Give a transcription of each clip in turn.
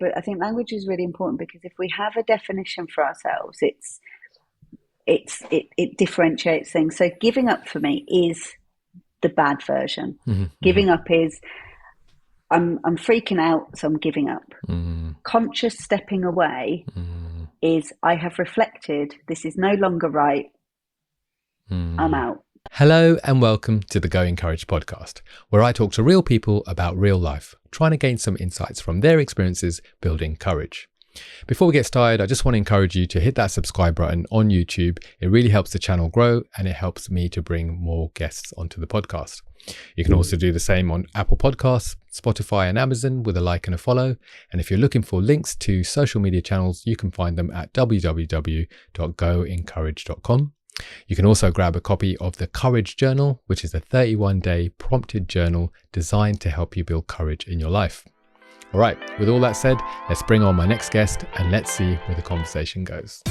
but I think language is really important because if we have a definition for ourselves, it differentiates things. So giving up for me is the bad version. Giving up is I'm freaking out, so I'm giving up. Conscious stepping away is I have reflected, this is no longer right. I'm out. Hello and welcome to the Go Encourage podcast, where I talk to real people about real life, trying to gain some insights from their experiences building courage. Before we get started, I just want to encourage you to hit that subscribe button on YouTube. It really helps the channel grow and it helps me to bring more guests onto the podcast. You can also do the same on Apple Podcasts, Spotify and Amazon with a like and a follow. And if you're looking for links to social media channels, you can find them at www.goencourage.com. You can also grab a copy of the Courage Journal, which is a 31-day prompted journal designed to help you build courage in your life. All right, with all that said, let's bring on my next guest and let's see where the conversation goes.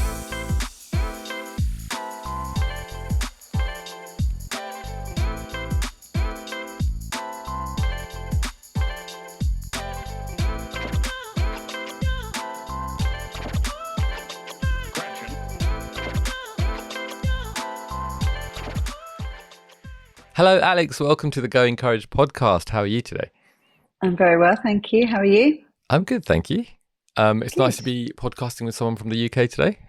Hello, Alex. Welcome to the Go Encourage podcast. How are you today? I'm very well, thank you. How are you? I'm good, thank you. It's nice to be podcasting with someone from the UK today.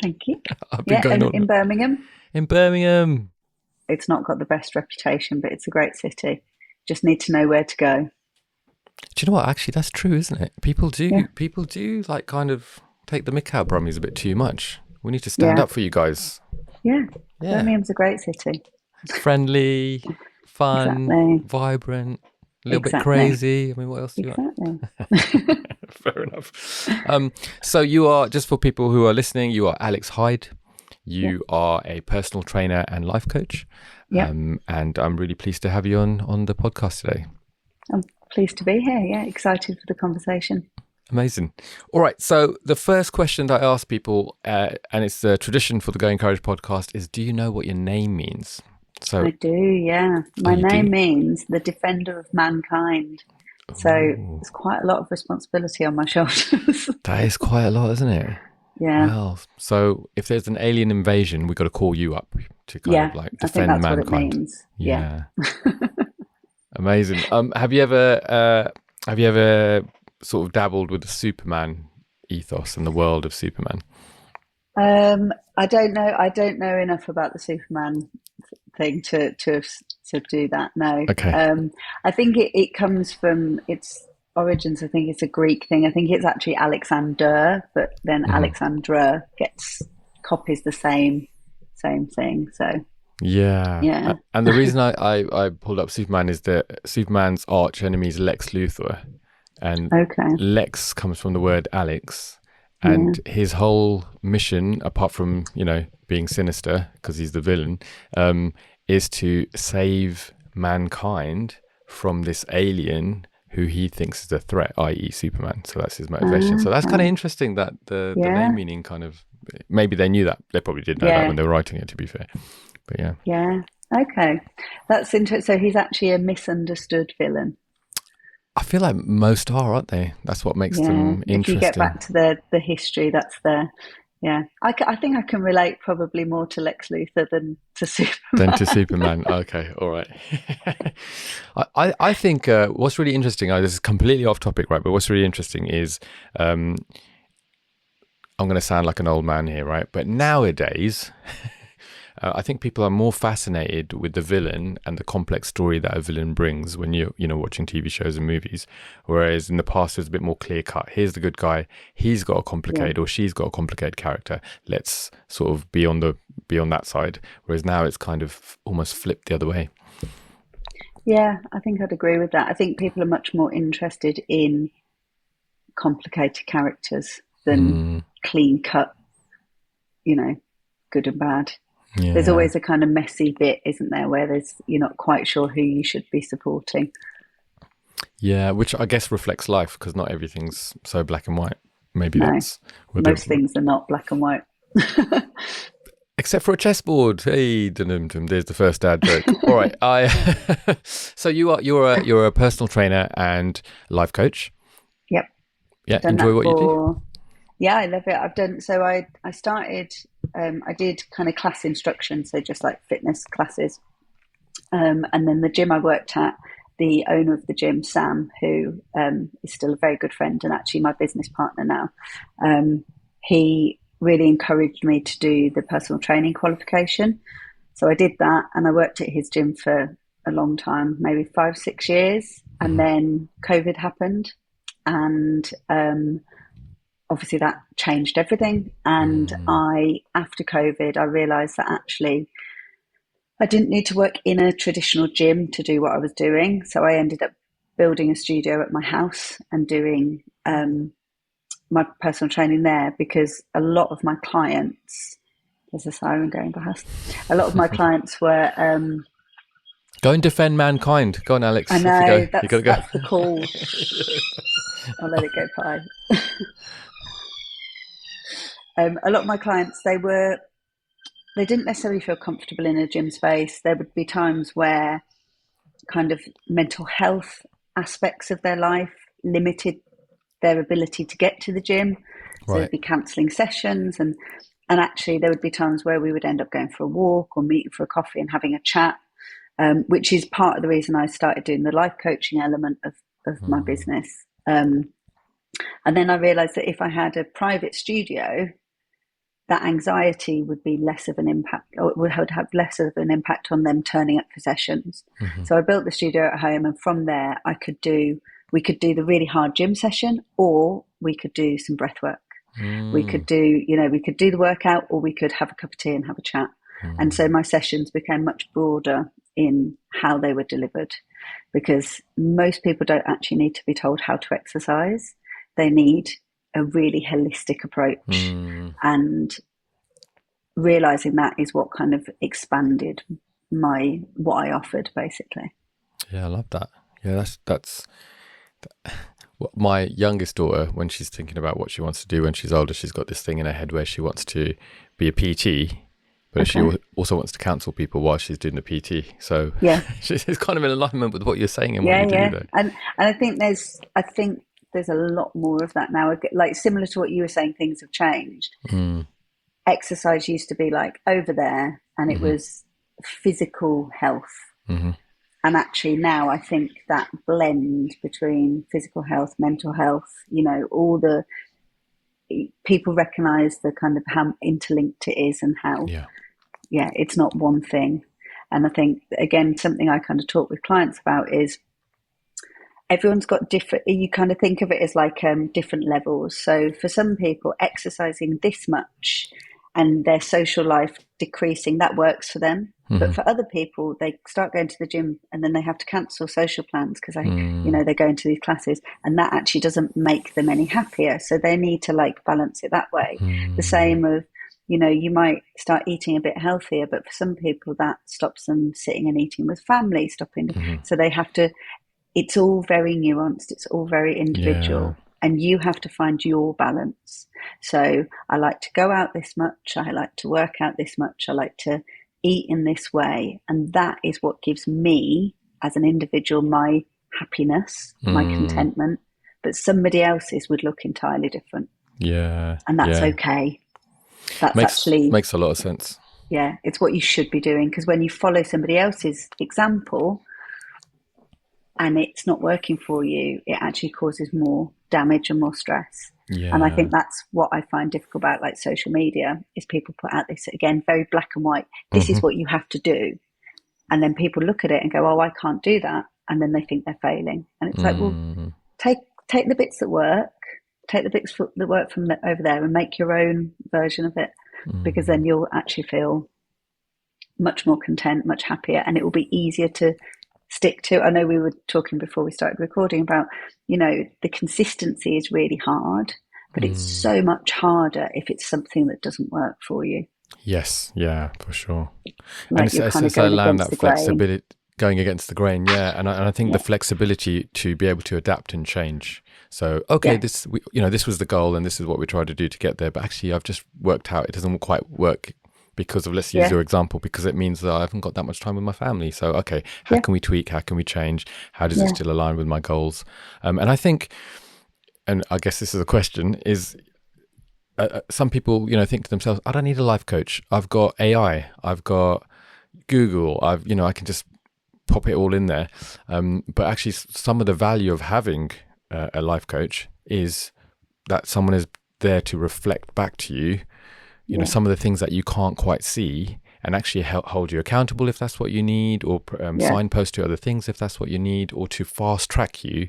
Thank you. I've been going on in Birmingham. In Birmingham. It's not got the best reputation, but it's a great city. Just need to know where to go. Do you know what? Actually, that's true, isn't it? People do like kind of take the mick out of Brummies a bit too much. We need to stand up for you guys. Yeah. Birmingham's a great city. It's friendly, fun, vibrant. A little bit crazy. I mean, what else do you like? Fair enough. So you are, just for people who are listening, you are Alex Hyde. You are a personal trainer and life coach. And I'm really pleased to have you on the podcast today. I'm pleased to be here. Yeah, excited for the conversation. Amazing. All right. So the first question that I ask people, and it's a tradition for the Go Encourage podcast, is do you know what your name means? So I do, yeah. My name means the defender of mankind. So there's quite a lot of responsibility on my shoulders. That is quite a lot, isn't it? Yeah. Well, so if there's an alien invasion, we've got to call you up to kind of like defend I think that's mankind. What it means. Yeah. Amazing. Have you ever sort of dabbled with the Superman ethos and the world of Superman? I don't know enough about the Superman thing to do that. No. Okay. I think it comes from its origins. I think it's a Greek thing. I think it's actually Alexander, but then Alexandra copies the same thing. So yeah. And the reason I pulled up Superman is that Superman's arch enemy is Lex Luthor, and Lex comes from the word Alex. And his whole mission, apart from, being sinister, because he's the villain, is to save mankind from this alien who he thinks is a threat, i.e. Superman. So that's his motivation. So that's kind of interesting that the name meaning kind of, maybe they knew that. They probably did know that when they were writing it, to be fair. But yeah. Yeah. Okay. That's interesting. So he's actually a misunderstood villain. I feel like most are, aren't they? That's what makes them interesting. If you get back to the history, that's there. Yeah, I think I can relate probably more to Lex Luthor than to Superman. Okay, all right. I think what's really interesting, this is completely off topic, right? But what's really interesting is, I'm going to sound like an old man here, right? But nowadays, I think people are more fascinated with the villain and the complex story that a villain brings when you're watching TV shows and movies. Whereas in the past, it was a bit more clear cut. Here's the good guy. He's got a complicated or she's got a complicated character. Let's sort of be on that side. Whereas now it's kind of almost flipped the other way. Yeah, I think I'd agree with that. I think people are much more interested in complicated characters than clean cut, good and bad. Yeah. There's always a kind of messy bit, isn't there, where you're not quite sure who you should be supporting. Yeah, which I guess reflects life because not everything's so black and white. Maybe most things are not black and white. Except for a chessboard. Hey, there's the first dad joke. All right, so you're a personal trainer and life coach. Yep. Yeah, I've done enjoy that what you do? yeah, I love it. I started, I did kind of class instruction, so just like fitness classes. And then the gym I worked at, the owner of the gym, Sam, who is still a very good friend and actually my business partner now, he really encouraged me to do the personal training qualification. So I did that, and I worked at his gym for a long time, maybe 5-6 years. And then COVID happened, and obviously that changed everything. And after COVID, I realized that actually I didn't need to work in a traditional gym to do what I was doing. So I ended up building a studio at my house and doing my personal training there, because a lot of my clients, there's a siren going past, a lot of my clients were... Go and defend mankind. Go on, Alex. I Off you go. know, You gotta go. that's the call. I'll let it go by. A lot of my clients, they didn't necessarily feel comfortable in a gym space. There would be times where kind of mental health aspects of their life limited their ability to get to the gym. So they'd be cancelling sessions, and actually there would be times where we would end up going for a walk or meeting for a coffee and having a chat, which is part of the reason I started doing the life coaching element of my business. And then I realised that if I had a private studio, that anxiety would be less of an impact, or it would have less of an impact on them turning up for sessions. So I built the studio at home, and from there we could do the really hard gym session, or we could do some breath work. We could do the workout, or we could have a cup of tea and have a chat. And so my sessions became much broader in how they were delivered, because most people don't actually need to be told how to exercise. They need a really holistic approach, and realizing that is what kind of expanded what I offered, basically. Yeah, I love that. Yeah, that's my youngest daughter, when she's thinking about what she wants to do when she's older, she's got this thing in her head where she wants to be a PT, but she also wants to counsel people while she's doing the PT. So yeah, it's kind of in alignment with what you're saying and what you do there. And I think there's a lot more of that now. Like, similar to what you were saying, things have changed. Exercise used to be like over there, and it was physical health. And actually now I think that blend between physical health, mental health, all the people recognize the kind of how interlinked it is, and how, it's not one thing. And I think, again, something I kind of talk with clients about is everyone's got different, you kind of think of it as like different levels. So for some people, exercising this much and their social life decreasing, that works for them. But for other people, they start going to the gym and then they have to cancel social plans because they go into these classes, and that actually doesn't make them any happier. So they need to like balance it that way. The same of, you might start eating a bit healthier, but for some people that stops them sitting and eating with family, So they have to, it's all very nuanced. It's all very individual. And you have to find your balance. So I like to go out this much. I like to work out this much. I like to eat in this way. And that is what gives me, as an individual, my happiness, my contentment. But somebody else's would look entirely different. Yeah. And that's okay. That makes a lot of sense. Yeah, it's what you should be doing. Because when you follow somebody else's example and it's not working for you, it actually causes more damage and more stress. And I think that's what I find difficult about like social media, is people put out this, again, very black and white, this is what you have to do. And then people look at it and go, oh, I can't do that. And then they think they're failing. And it's like, well, take the bits that work, take the bits that work from over there and make your own version of it, because then you'll actually feel much more content, much happier, and it will be easier to stick to. I know we were talking before we started recording about, the consistency is really hard, but it's so much harder if it's something that doesn't work for you. Yes, yeah, for sure. Like, and it's allowing that flexibility, going against the grain, and I think the flexibility to be able to adapt and change. So, this was the goal, and this is what we tried to do to get there. But actually, I've just worked out it doesn't quite work because of, let's use your example, because it means that I haven't got that much time with my family. So, how can we tweak? How can we change? How does it still align with my goals? And I think and I guess this is a question, is some people, think to themselves, I don't need a life coach. I've got AI, I've got Google, I can just pop it all in there. But actually some of the value of having a life coach is that someone is there to reflect back to you, some of the things that you can't quite see, and actually hold you accountable if that's what you need, or signpost to other things if that's what you need, or to fast track you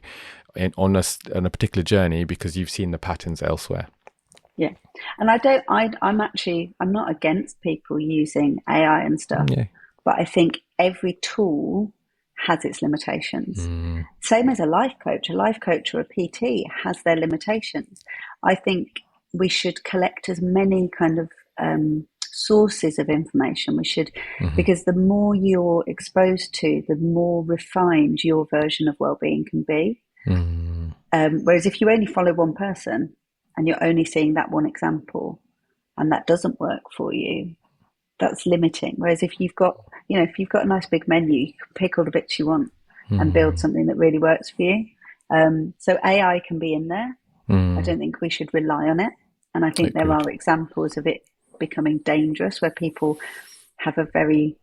on a particular journey because you've seen the patterns elsewhere. Yeah. And I'm not against people using AI and stuff, but I think every tool has its limitations. Same as a life coach or a PT has their limitations. I think we should collect as many kind of sources of information. We should, because the more you're exposed to, the more refined your version of well-being can be. Whereas if you only follow one person, and you're only seeing that one example, and that doesn't work for you, that's limiting. Whereas if you've got a nice big menu, you can pick all the bits you want and build something that really works for you. So AI can be in there. I don't think we should rely on it. And I think there are examples of it becoming dangerous where people have a very,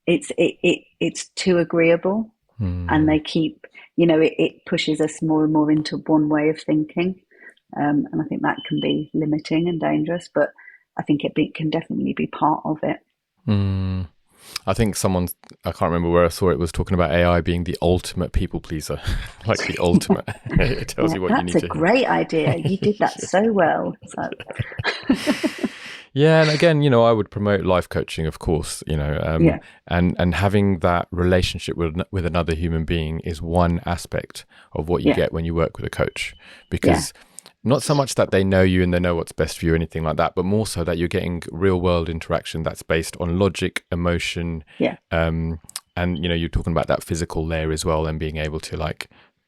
it's too agreeable. And they keep, it pushes us more and more into one way of thinking. And I think that can be limiting and dangerous, but I think it can definitely be part of it. I think I can't remember where I saw it, was talking about AI being the ultimate people pleaser, like the ultimate. It tells you what you need to hear. That's a great idea. You did that so well. So. Yeah, and again, I would promote life coaching, of course, and having that relationship with another human being is one aspect of what you get when you work with a coach, because not so much that they know you and they know what's best for you or anything like that, but more so that you're getting real world interaction that's based on logic, emotion, and you're talking about that physical layer as well, and being able to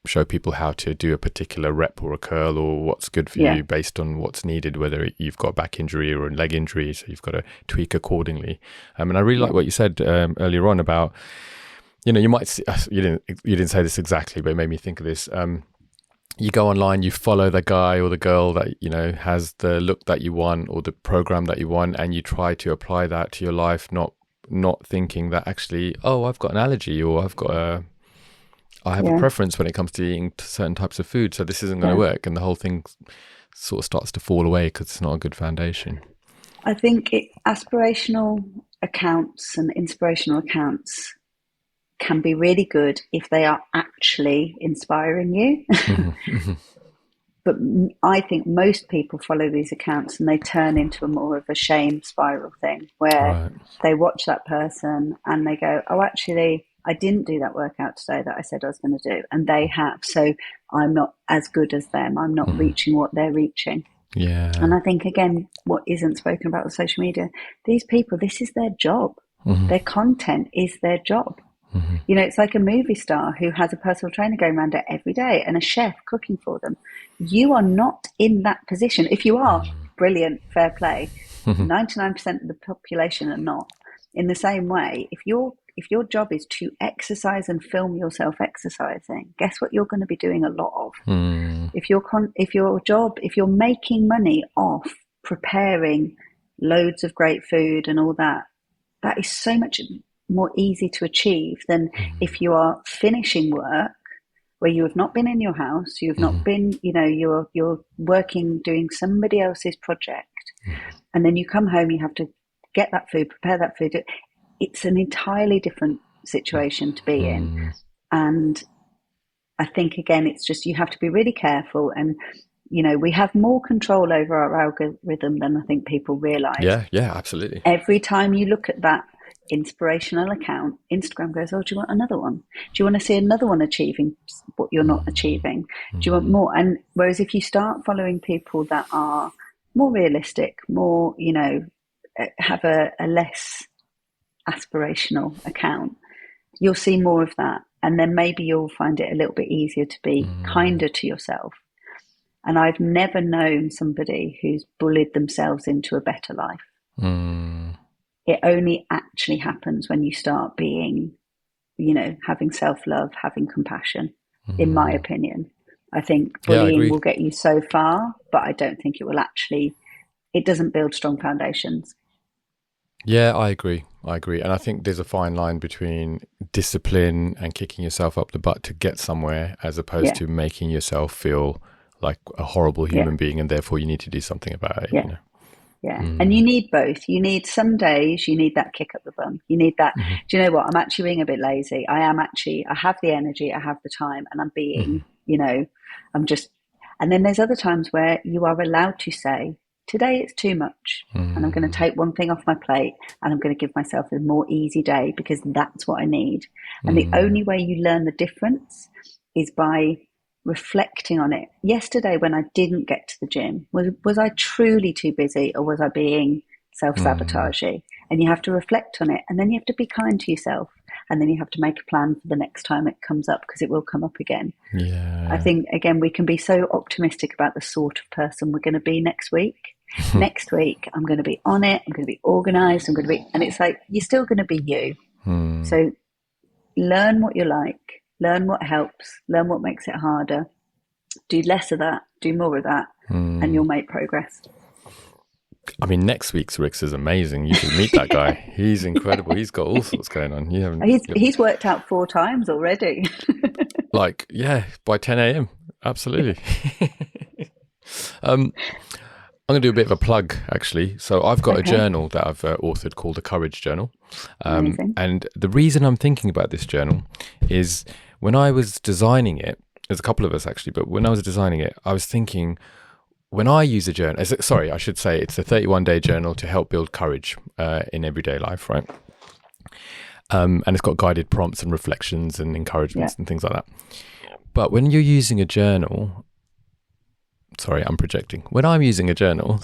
show people how to do a particular rep or a curl or what's good for you based on what's needed, whether you've got a back injury or a leg injury, so you've got to tweak accordingly. And I really like what you said earlier on about, you might see, you didn't say this exactly, but it made me think of this. You go online, you follow the guy or the girl that has the look that you want or the program that you want, and you try to apply that to your life, not thinking that actually, I've got an allergy, or I have a preference when it comes to eating certain types of food, so this isn't going to work, and the whole thing sort of starts to fall away because it's not a good foundation. I think aspirational accounts and inspirational accounts can be really good if they are actually inspiring you. But I think most people follow these accounts and they turn into more of a shame spiral thing where they watch that person and they go, actually, I didn't do that workout today that I said I was going to do, and they have, so I'm not as good as them. I'm not reaching what they're reaching. Yeah. And I think, again, what isn't spoken about with social media, these people, this is their job. Their content is their job. It's like a movie star who has a personal trainer going around it every day and a chef cooking for them. You are not in that position. If you are, brilliant, fair play. 99% of the population are not. In the same way, if your job is to exercise and film yourself exercising, guess what you're going to be doing a lot of? If you're making money off preparing loads of great food and all that, that is so much more easy to achieve than if you are finishing work where you have not been in your house, you have not been, you're working doing somebody else's project, and then you come home, you have to get that food, prepare that food. It's an entirely different situation to be in. And I think, again, it's just, you have to be really careful. And, we have more control over our algorithm than I think people realize. Yeah, absolutely. Every time you look at that inspirational account, Instagram goes, do you want another one? Do you want to see another one achieving what you're not achieving? Do you want more? And whereas if you start following people that are more realistic, more, have a less aspirational account, you'll see more of that. And then maybe you'll find it a little bit easier to be kinder to yourself. And I've never known somebody who's bullied themselves into a better life. It only actually happens when you start being, having self-love, having compassion. in my opinion. I think bullying will get you so far, but I don't think it will actually, it doesn't build strong foundations. Yeah, I agree. And I think there's a fine line between discipline and kicking yourself up the butt to get somewhere, as opposed to making yourself feel like a horrible human being, and therefore you need to do something about it. Yeah. You know? Yeah. And you need both. You need some days, you need that kick up the bum. You need that. Do you know what? I'm actually being a bit lazy. I have the energy, I have the time, and I'm being, I'm just, and then there's other times where you are allowed to say, today it's too much, and I'm going to take one thing off my plate, and I'm going to give myself a more easy day because that's what I need. And the only way you learn the difference is by reflecting on it. Yesterday, when I didn't get to the gym, was I truly too busy, or was I being self-sabotaging? And you have to reflect on it, and then you have to be kind to yourself, and then you have to make a plan for the next time it comes up, because it will come up again. I think, again, we can be so optimistic about the sort of person we're going to be next week. Next week, I'm going to be on it, I'm going to be organized, and it's like, you're still going to be you. So learn what you like, learn what helps, learn what makes it harder, do less of that, do more of that, and you'll make progress. I mean, next week's Rix is amazing. You should meet that guy. He's incredible. He's got all sorts going on. He's worked out 4 times already. By 10 a.m. Absolutely. I'm going to do a bit of a plug, actually. So I've got a journal that I've authored called the Courage Journal. And the reason I'm thinking about this journal is when I was designing it, there's a couple of us actually, but when I was designing it, I was thinking, when I use a journal, I should say it's a 31-day journal to help build courage in everyday life, right? And it's got guided prompts and reflections and encouragements and things like that. But when you're using a journal, sorry, I'm projecting. When I'm using a journal,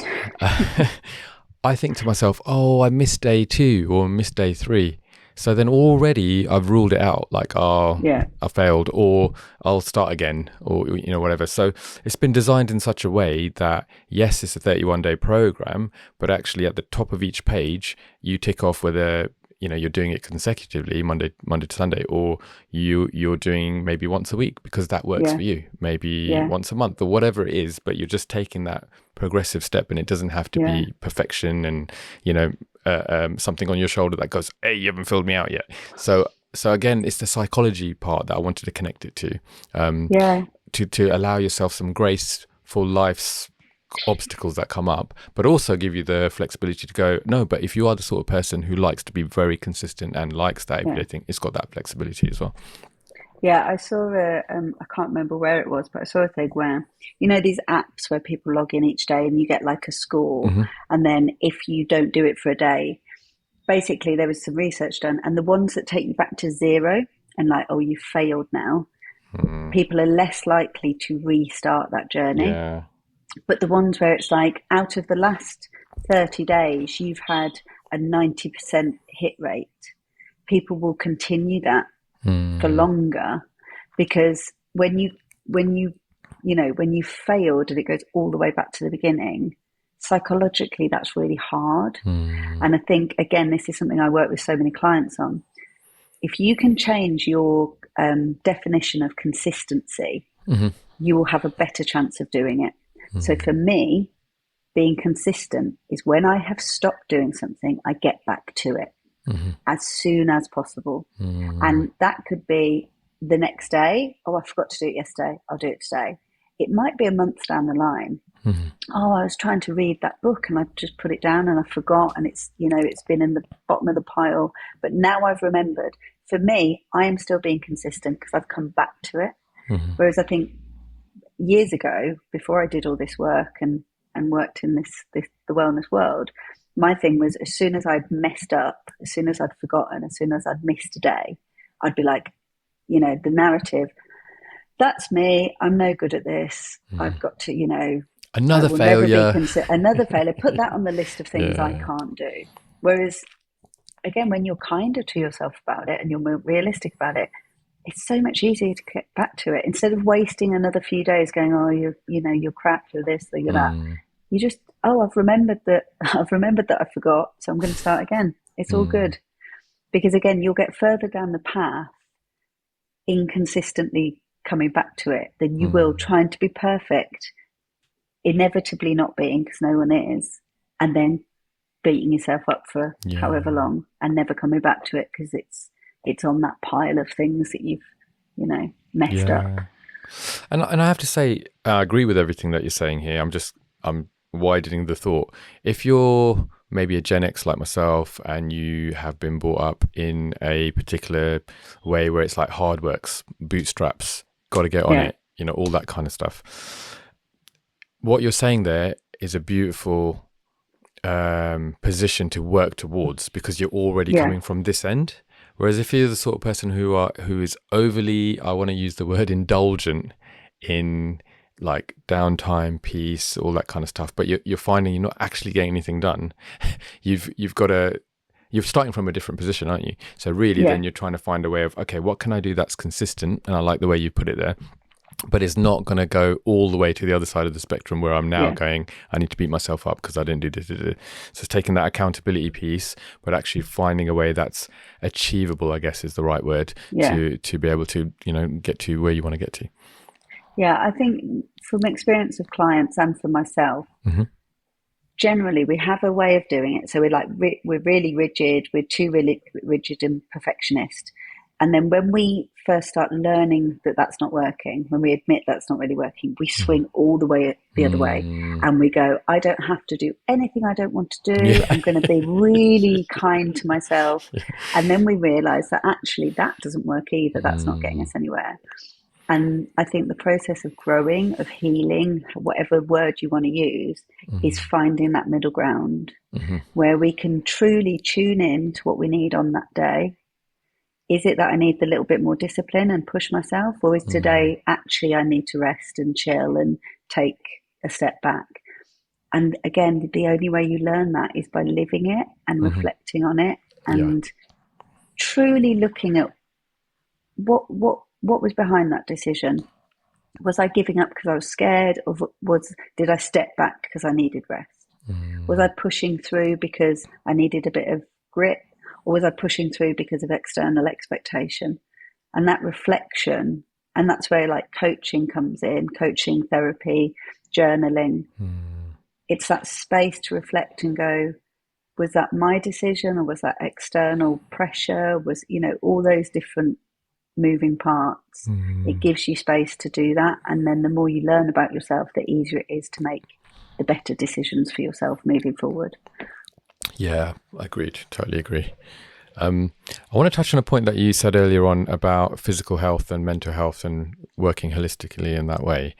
I think to myself, oh, I missed day 2 or missed day 3. So then already I've ruled it out, like, I failed, or I'll start again, or, whatever. So it's been designed in such a way that, yes, it's a 31-day program, but actually at the top of each page, you tick off whether, you're doing it consecutively, Monday to Sunday, or you're doing maybe once a week because that works for you, maybe once a month or whatever it is, but you're just taking that progressive step, and it doesn't have to be perfection and, something on your shoulder that goes, hey, you haven't filled me out yet. So again, it's the psychology part that I wanted to connect it to, to allow yourself some grace for life's obstacles that come up, but also give you the flexibility to go, no, but if you are the sort of person who likes to be very consistent and likes that everyday thing, it's got that flexibility as well. I saw I can't remember where it was, but I saw a thing where, these apps where people log in each day and you get like a score, and then if you don't do it for a day, basically there was some research done, and the ones that take you back to 0 and like, oh, you failed now, people are less likely to restart that journey. But the ones where it's like, out of the last 30 days, you've had a 90% hit rate, people will continue that for longer, because when you failed and it goes all the way back to the beginning, psychologically, that's really hard. And I think, again, this is something I work with so many clients on. If you can change your definition of consistency, you will have a better chance of doing it. So for me, being consistent is when I have stopped doing something, I get back to it as soon as possible. And that could be the next day. Oh, I forgot to do it yesterday. I'll do it today. It might be a month down the line. Oh, I was trying to read that book and I just put it down and I forgot, and it's been in the bottom of the pile. But now I've remembered. For me, I am still being consistent because I've come back to it. Whereas I think years ago, before I did all this work and worked in the wellness world, my thing was, as soon as I'd messed up, as soon as I'd forgotten, as soon as I'd missed a day, I'd be like, the narrative, that's me, I'm no good at this, I've got to, another failure. Another failure. Put that on the list of things I can't do. Whereas, again, when you're kinder to yourself about it and you're more realistic about it, it's so much easier to get back to it, instead of wasting another few days going, oh, you're crap, you're this, or you're that. You just, I've remembered that I forgot, so I'm going to start again. It's all good. Because again, you'll get further down the path inconsistently coming back to it than you will trying to be perfect, inevitably not being, because no one is, and then beating yourself up for however long and never coming back to it because it's on that pile of things that you've, messed up. And I have to say, I agree with everything that you're saying here. I'm widening the thought. If you're maybe a Gen X like myself and you have been brought up in a particular way where it's like hard works, bootstraps, got to get on it, all that kind of stuff. What you're saying there is a beautiful position to work towards because you're already coming from this end. Whereas if you're the sort of person who is overly, I want to use the word indulgent in like downtime, peace, all that kind of stuff, but you're finding you're not actually getting anything done, you're starting from a different position, aren't you? So really then you're trying to find a way of, okay, what can I do that's consistent? And I like the way you put it there. But it's not going to go all the way to the other side of the spectrum where I'm now going, I need to beat myself up because I didn't do this. So it's taking that accountability piece, but actually finding a way that's achievable, I guess is the right word, to be able to, get to where you want to get to. Yeah, I think from experience of clients and for myself, generally we have a way of doing it. So we're really rigid, we're too really rigid and perfectionist. And then when we first start learning that that's not working, when we admit that's not really working, we swing all the way the other way. And we go, I don't have to do anything I don't want to do. I'm going to be really kind to myself. And then we realize that actually that doesn't work either. That's not getting us anywhere. And I think the process of growing, of healing, whatever word you want to use, is finding that middle ground where we can truly tune in to what we need on that day. Is it that I need the little bit more discipline and push myself? Or is today actually I need to rest and chill and take a step back? And again, the only way you learn that is by living it and reflecting on it and truly looking at what was behind that decision. Was I giving up because I was scared, or did I step back because I needed rest? Was I pushing through because I needed a bit of grit? Or was I pushing through because of external expectation? And that reflection, and that's where like coaching comes in, coaching, therapy, journaling. It's that space to reflect and go, was that my decision or was that external pressure? Was, all those different moving parts. It gives you space to do that. And then the more you learn about yourself, the easier it is to make the better decisions for yourself moving forward. Yeah, agreed. Totally agree. I want to touch on a point that you said earlier on about physical health and mental health and working holistically in that way.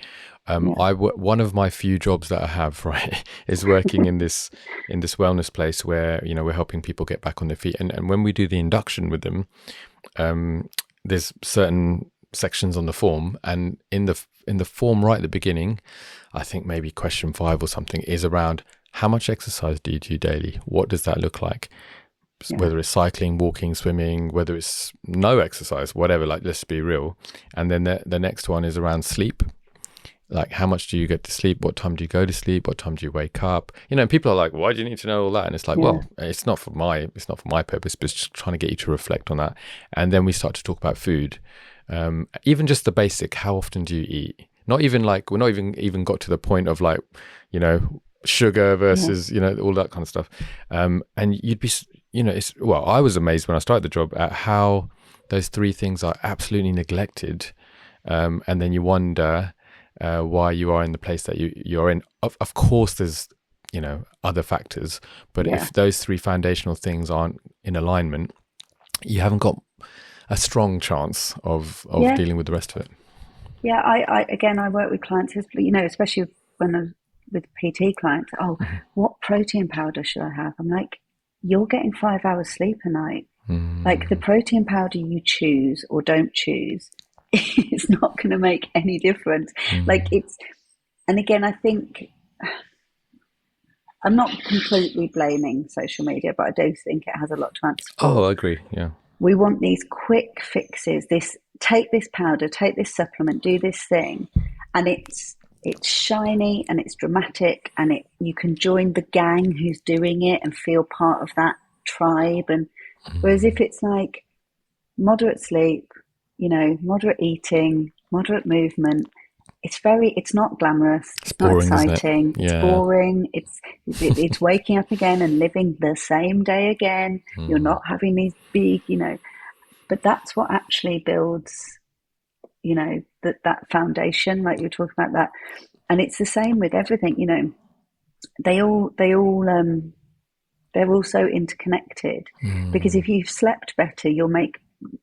One of my few jobs that I have, right, is working in this wellness place where, we're helping people get back on their feet. And when we do the induction with them, there's certain sections on the form, and in the form right at the beginning, I think maybe question 5 or something is around how much exercise do you do daily? What does that look like? Whether it's cycling, walking, swimming, whether it's no exercise, whatever, like let's be real. And then the next one is around sleep. Like how much do you get to sleep? What time do you go to sleep? What time do you wake up? People are like, why do you need to know all that? And it's like, well, it's not for my purpose, but it's just trying to get you to reflect on that. And then we start to talk about food. Even just the basic, how often do you eat? Not even like, we're not even got to the point of like, sugar versus, all that kind of stuff. And you'd be, I was amazed when I started the job at how those 3 things are absolutely neglected. And then you wonder why you are in the place that you're in. Of course, there's, other factors, but if those 3 foundational things aren't in alignment, you haven't got a strong chance of dealing with the rest of it. Yeah, I work with clients, especially when I was with PT clients. What protein powder should I have? I'm like, you're getting 5 hours sleep a night. Like the protein powder you choose or don't choose, it's not going to make any difference. And again, I think I'm not completely blaming social media, but I do think it has a lot to answer for. Oh, I agree. Yeah. We want these quick fixes. Take this powder, take this supplement, do this thing, and it's shiny and it's dramatic, and you can join the gang who's doing it and feel part of that tribe. And whereas if it's like moderate sleep, moderate eating, moderate movement. It's not glamorous. It's not boring, exciting. Isn't it? It's boring. It's waking up again and living the same day again. You're not having these big, but that's what actually builds, that foundation, like you were talking about that. And it's the same with everything, they're all so interconnected, because if you've slept better, you'll make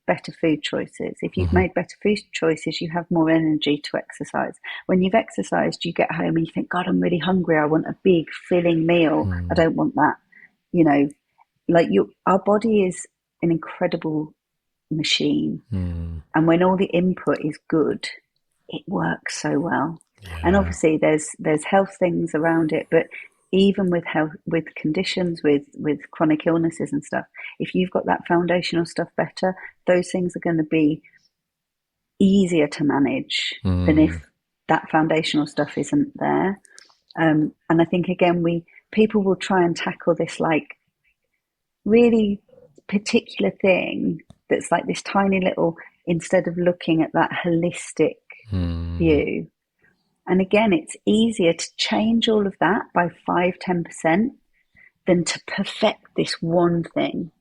better food choices. If you've made better food choices, you have more energy to exercise. When you've exercised, you get home and you think, God, I'm really hungry. I want a big filling meal. I don't want that. Our body is an incredible machine. And when all the input is good, it works so well. Yeah. And obviously there's health things around it, but even with health, with conditions, with chronic illnesses and stuff, if you've got that foundational stuff better, those things are going to be easier to manage than if that foundational stuff isn't there. And I think, again, people will try and tackle this like really particular thing that's like this tiny little, instead of looking at that holistic view. And again, it's easier to change all of that by 5-10% than to perfect this one thing.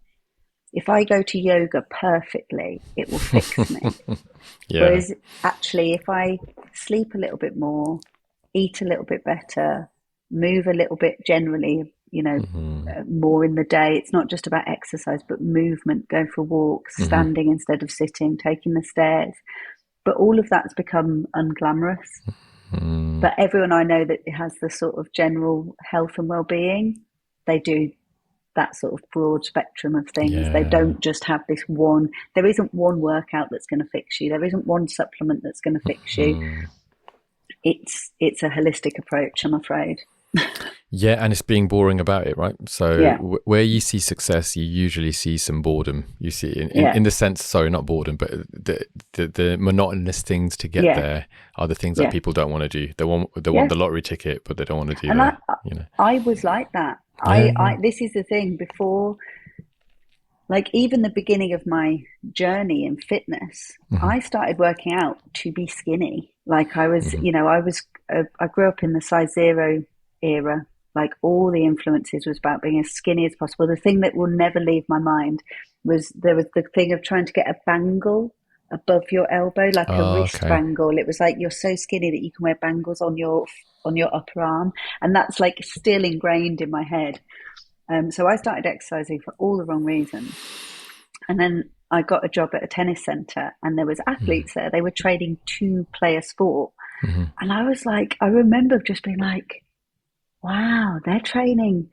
If I go to yoga perfectly, it will fix me. Whereas actually, if I sleep a little bit more, eat a little bit better, move a little bit generally, more in the day, it's not just about exercise, but movement, going for walks, standing instead of sitting, taking the stairs. But all of that's become unglamorous. But everyone I know that has the sort of general health and well-being, they do that sort of broad spectrum of things. Yeah. They don't just have this one. There isn't one workout that's going to fix you. There isn't one supplement that's going to fix you. It's a holistic approach, I'm afraid. Yeah, and it's being boring about it, right? So where you see success, you usually see some boredom. You see in the sense, sorry, not boredom, but the monotonous things to get there are the things that people don't want to do. They want the lottery ticket, but they don't want to do that. I was like that. This is the thing. Before, like even the beginning of my journey in fitness, I started working out to be skinny. Like I was, I grew up in the size 0 era. Like all the influences was about being as skinny as possible. The thing that will never leave my mind was the thing of trying to get a bangle above your elbow, like a wrist bangle. It was like, you're so skinny that you can wear bangles on your upper arm. And that's like still ingrained in my head. So I started exercising for all the wrong reasons. And then I got a job at a tennis center, and there was athletes there. They were training to play a sport. And I was like, I remember just being like, wow, they're training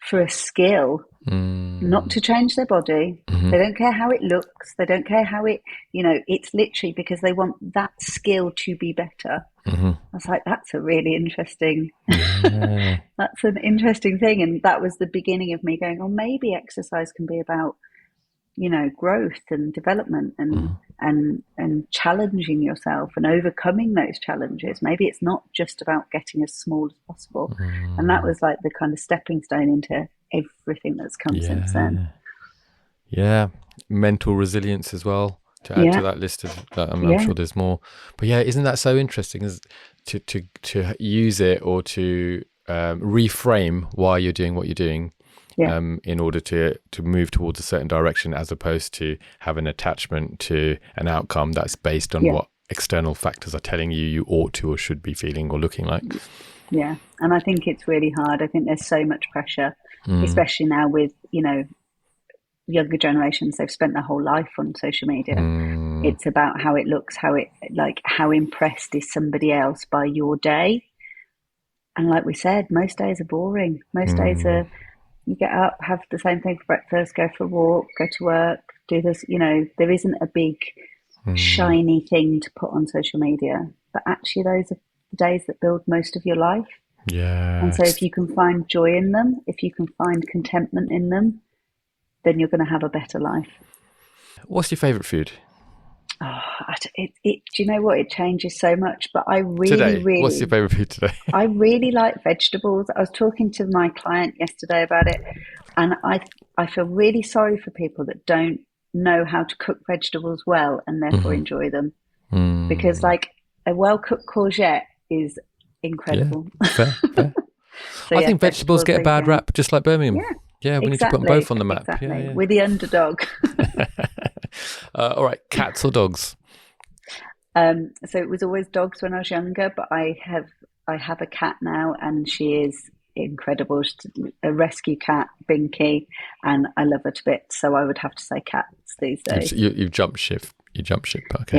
for a skill, not to change their body. They don't care how it looks. They don't care how it, it's literally because they want that skill to be better. I was like, that's a really interesting, that's an interesting thing. And that was the beginning of me going, oh, maybe exercise can be about, growth and development and challenging yourself and overcoming those challenges. Maybe it's not just about getting as small as possible. And that was like the kind of stepping stone into everything that's come since then. Yeah. Mental resilience as well, to add to that list of that. I'm sure there's more. But isn't that so interesting, is to use it or to reframe why you're doing what you're doing. In order to move towards a certain direction, as opposed to have an attachment to an outcome that's based on what external factors are telling you ought to or should be feeling or looking like. Yeah, and I think it's really hard. I think there's so much pressure, especially now with, younger generations. They've spent their whole life on social media. It's about how it looks, how impressed is somebody else by your day. And like we said, most days are boring. Most days are, you get up, have the same thing for breakfast, go for a walk, go to work, do this. There isn't a big shiny thing to put on social media, but actually those are the days that build most of your life. And so if you can find joy in them, if you can find contentment in them, then you're going to have a better life. What's your favorite food? Do you know what? It changes so much, but I really, what's your favorite food today? I really like vegetables. I was talking to my client yesterday about it, and I feel really sorry for people that don't know how to cook vegetables well and therefore enjoy them. because like a well-cooked courgette is incredible. Fair. So I think vegetables get a bad rap, just like Birmingham. Yeah, we need to put them both on the map. Exactly. Yeah. We're the underdog. All right, cats or dogs? So it was always dogs when I was younger, but I have a cat now, and she is incredible. She's a rescue cat, Binky, and I love her to bits. So I would have to say cats these days. You jump ship. Okay.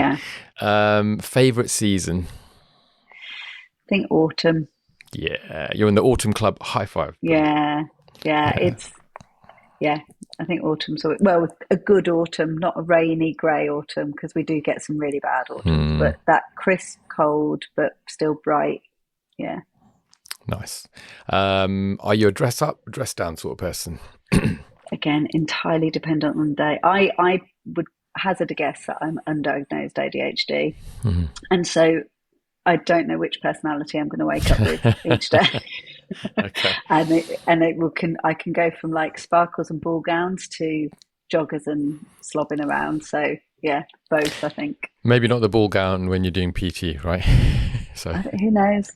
Yeah. Favorite season? I think autumn. Yeah, you're in the autumn club. High five. Yeah. I think autumn's a good autumn, not a rainy grey autumn, because we do get some really bad autumns. But that crisp, cold, but still bright. Yeah. Nice. Are you a dress up, dress down sort of person? Again, entirely dependent on the day. I would hazard a guess that I'm undiagnosed ADHD, and so I don't know which personality I'm going to wake up with each day. Okay. I can go from like sparkles and ball gowns to joggers and slobbing around. So yeah, both, I think. Maybe not the ball gown when you're doing PT, right? So who knows?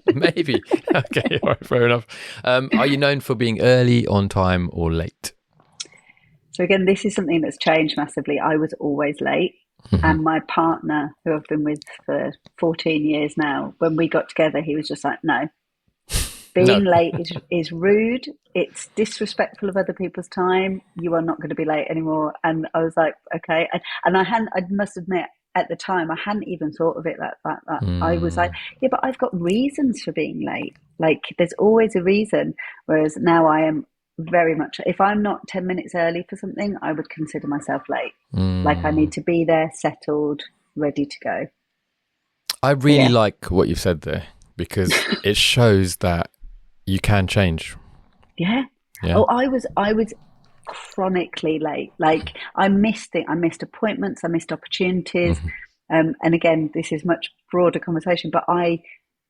Maybe. Okay, all right, fair enough. Are you known for being early, on time, or late? So again, this is something that's changed massively. I was always late. And my partner, who I've been with for 14 years now, when we got together, he was just like, no. Being late is rude. It's disrespectful of other people's time. You are not going to be late anymore. And I was like, okay. And I must admit, at the time, I hadn't even thought of it like that. I was like, yeah, but I've got reasons for being late. Like, there's always a reason. Whereas now I am very much, if I'm not 10 minutes early for something, I would consider myself late. Like, I need to be there, settled, ready to go. I really like what you've said there, because it shows that you can change. Yeah. Oh, I was chronically late. Like, I missed appointments, I missed opportunities. And again, this is much broader conversation, but I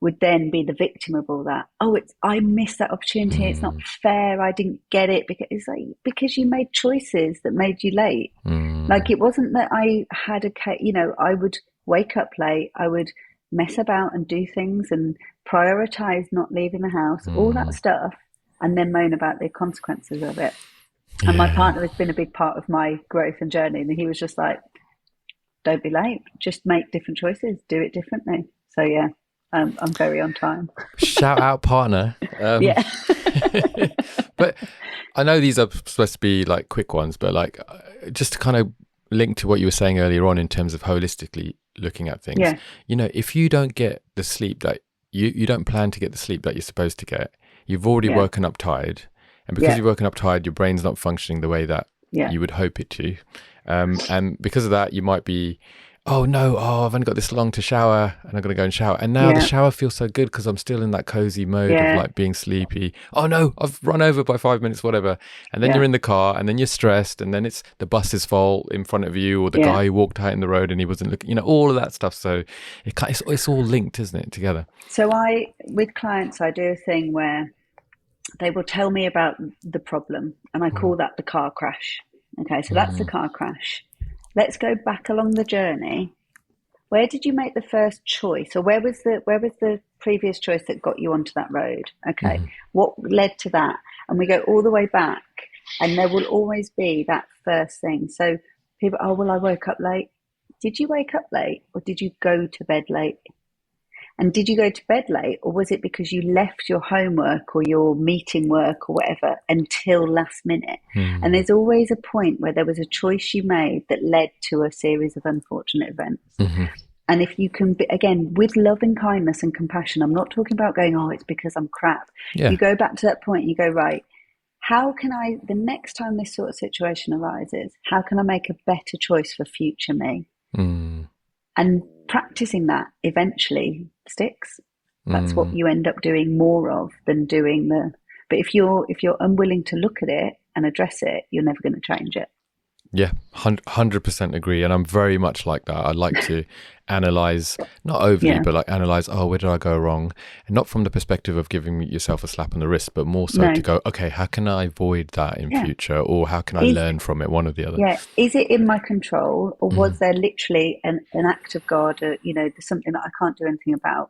would then be the victim of all that. I missed that opportunity. It's not fair. I didn't get it, because you made choices that made you late. Like, it wasn't that I had I would wake up late. I would mess about and do things and prioritize not leaving the house, all that stuff, and then moan about the consequences of it. And my partner has been a big part of my growth and journey. And he was just like, don't be late. Just make different choices. Do it differently. So yeah. I'm very on time. Shout out, partner. Yeah. But I know these are supposed to be like quick ones, but like, just to kind of link to what you were saying earlier on in terms of holistically looking at things. Yeah. If you don't get the sleep that you don't plan to get the sleep that you're supposed to get, you've already woken up tired, and because you've woken up tired, your brain's not functioning the way that you would hope it to, and because of that, you might be, I've only got this long to shower, and I'm going to go and shower. And now the shower feels so good because I'm still in that cozy mode of like being sleepy. Oh no, I've run over by 5 minutes, whatever. And then you're in the car, and then you're stressed, and then it's the bus's fault in front of you, or the guy who walked out in the road and he wasn't looking, all of that stuff. So it's all linked, isn't it, together? So with clients, I do a thing where they will tell me about the problem, and I call that the car crash. Okay, so that's the car crash. Let's go back along the journey. Where did you make the first choice, or where was the previous choice that got you onto that road? Okay, what led to that? And we go all the way back, and there will always be that first thing. So people, I woke up late. Did you wake up late, or did you go to bed late? And did you go to bed late, or was it because you left your homework or your meeting work or whatever until last minute? And there's always a point where there was a choice you made that led to a series of unfortunate events. And if you can, again, with love and kindness and compassion, I'm not talking about going, it's because I'm crap. You go back to that point and you go, right, how can I, the next time this sort of situation arises, how can I make a better choice for future me? And practicing that eventually sticks. That's what you end up doing more of than doing but if you're unwilling to look at it and address it, you're never going to change it. Yeah, 100% agree. And I'm very much like that. I like to analyze, not overly, but like analyze, oh, where did I go wrong? And not from the perspective of giving yourself a slap on the wrist, but more so to go, okay, how can I avoid that in future? Or how can I learn from it? One or the other. Yeah. Is it in my control, or was there literally an act of God, or, there's something that I can't do anything about?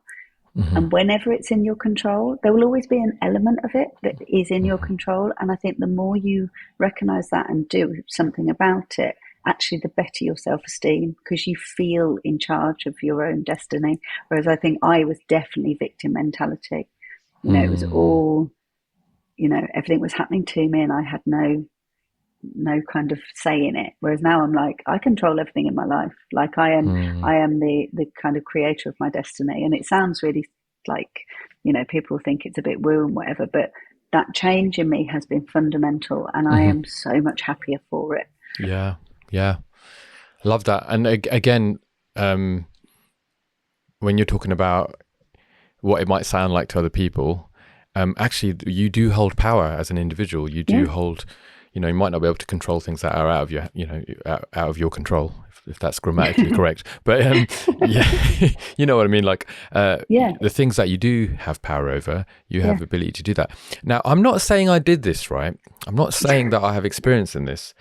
And whenever it's in your control, there will always be an element of it that is in your control. And I think the more you recognize that and do something about it, actually the better your self-esteem, because you feel in charge of your own destiny. Whereas I think I was definitely victim mentality. It was all, everything was happening to me and I had no kind of say in it. Whereas now I'm like, I control everything in my life. Like I am the kind of creator of my destiny. And it sounds really like, people think it's a bit woo and whatever, but that change in me has been fundamental, and I am so much happier for it. Yeah. Yeah. Love that. And again, when you're talking about what it might sound like to other people, actually you do hold power as an individual. You do hold, you might not be able to control things that are out of your, out of your control, if that's grammatically correct. But yeah, you know what I mean? Like, the things that you do have power over, you have the ability to do that. Now, I'm not saying I did this, right? I'm not saying that I have experience in this,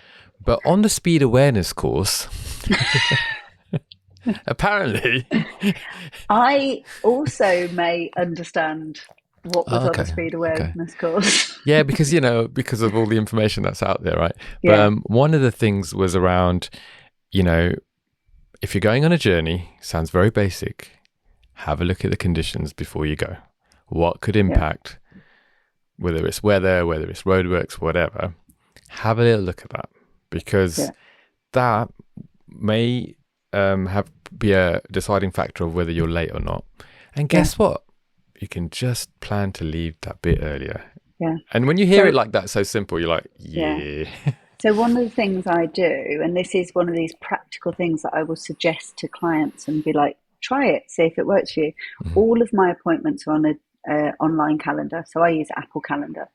but on the speed awareness course, apparently, I also may understand what was on the speed awareness course. Yeah, because because of all the information that's out there, right? But one of the things was around, if you're going on a journey, sounds very basic, have a look at the conditions before you go. What could impact, whether it's weather, whether it's roadworks, whatever, have a little look at that, because that may be a deciding factor of whether you're late or not. And guess what? You can just plan to leave that bit earlier. Yeah. And when you hear it like that, so simple, you're like, yeah. So one of the things I do, and this is one of these practical things that I will suggest to clients and be like, try it, see if it works for you. All of my appointments are on an online calendar. So I use Apple Calendar.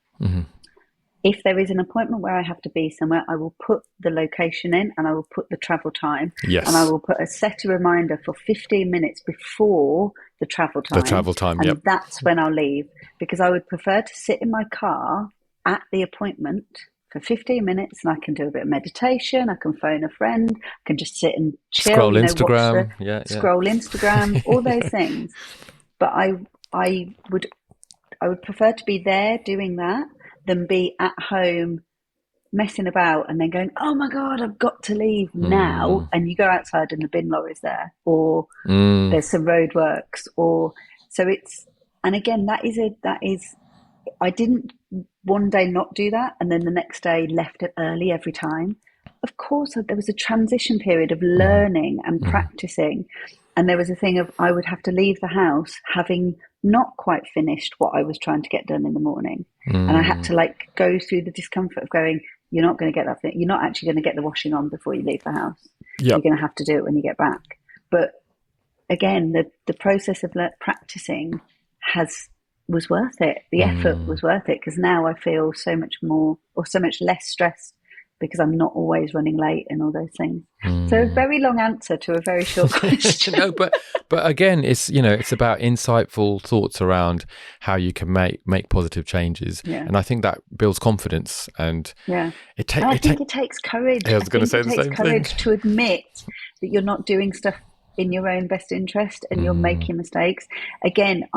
If there is an appointment where I have to be somewhere, I will put the location in and I will put the travel time. Yes. And I will set a reminder for 15 minutes before the travel time. The travel time, and that's when I'll leave, because I would prefer to sit in my car at the appointment for 15 minutes, and I can do a bit of meditation. I can phone a friend. I can just sit and chill. Scroll Instagram. Scroll Instagram, all those things. But I would prefer to be there doing that than be at home messing about and then going, oh my God, I've got to leave now. And you go outside and the bin lorry's there, or there's some roadworks, or so it's, and again, that is, I didn't one day not do that and then the next day left it early every time. Of course, there was a transition period of learning and practicing. And there was a thing of, I would have to leave the house having not quite finished what I was trying to get done in the morning. And I had to go through the discomfort of going, you're not going to get that thing. You're not actually going to get the washing on before you leave the house. You're going to have to do it when you get back. But again, the process of practicing was worth it. The effort was worth it, because now I feel so much more, or so much less stressed, because I'm not always running late and all those things. So a very long answer to a very short question. No, but again, it's it's about insightful thoughts around how you can make positive changes, and I think that builds confidence. And it takes courage. I was going to say the same thing. It takes courage to admit that you're not doing stuff in your own best interest and you're making mistakes. Again,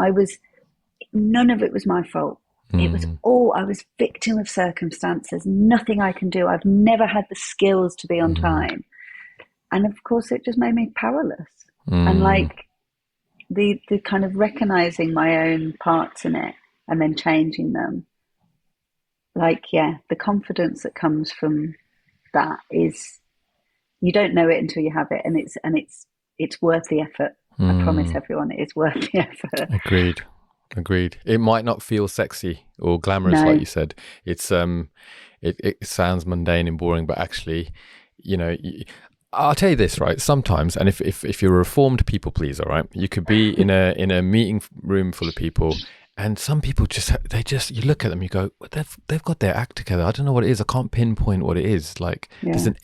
none of it was my fault. It was I was victim of circumstances. Nothing I can do. I've never had the skills to be on time. And of course, it just made me powerless. And the kind of recognizing my own parts in it and then changing them. The confidence that comes from that is, you don't know it until you have it. And it's worth the effort. I promise everyone it is worth the effort. Agreed. It might not feel sexy or glamorous, like you said. It's it sounds mundane and boring, but actually, I'll tell you this, right? Sometimes, and if you're a reformed people pleaser, right, you could be in a meeting room full of people, And some people you look at them, you go, well, they've got their act together. I don't know what it is. I can't pinpoint what it is. Like there's an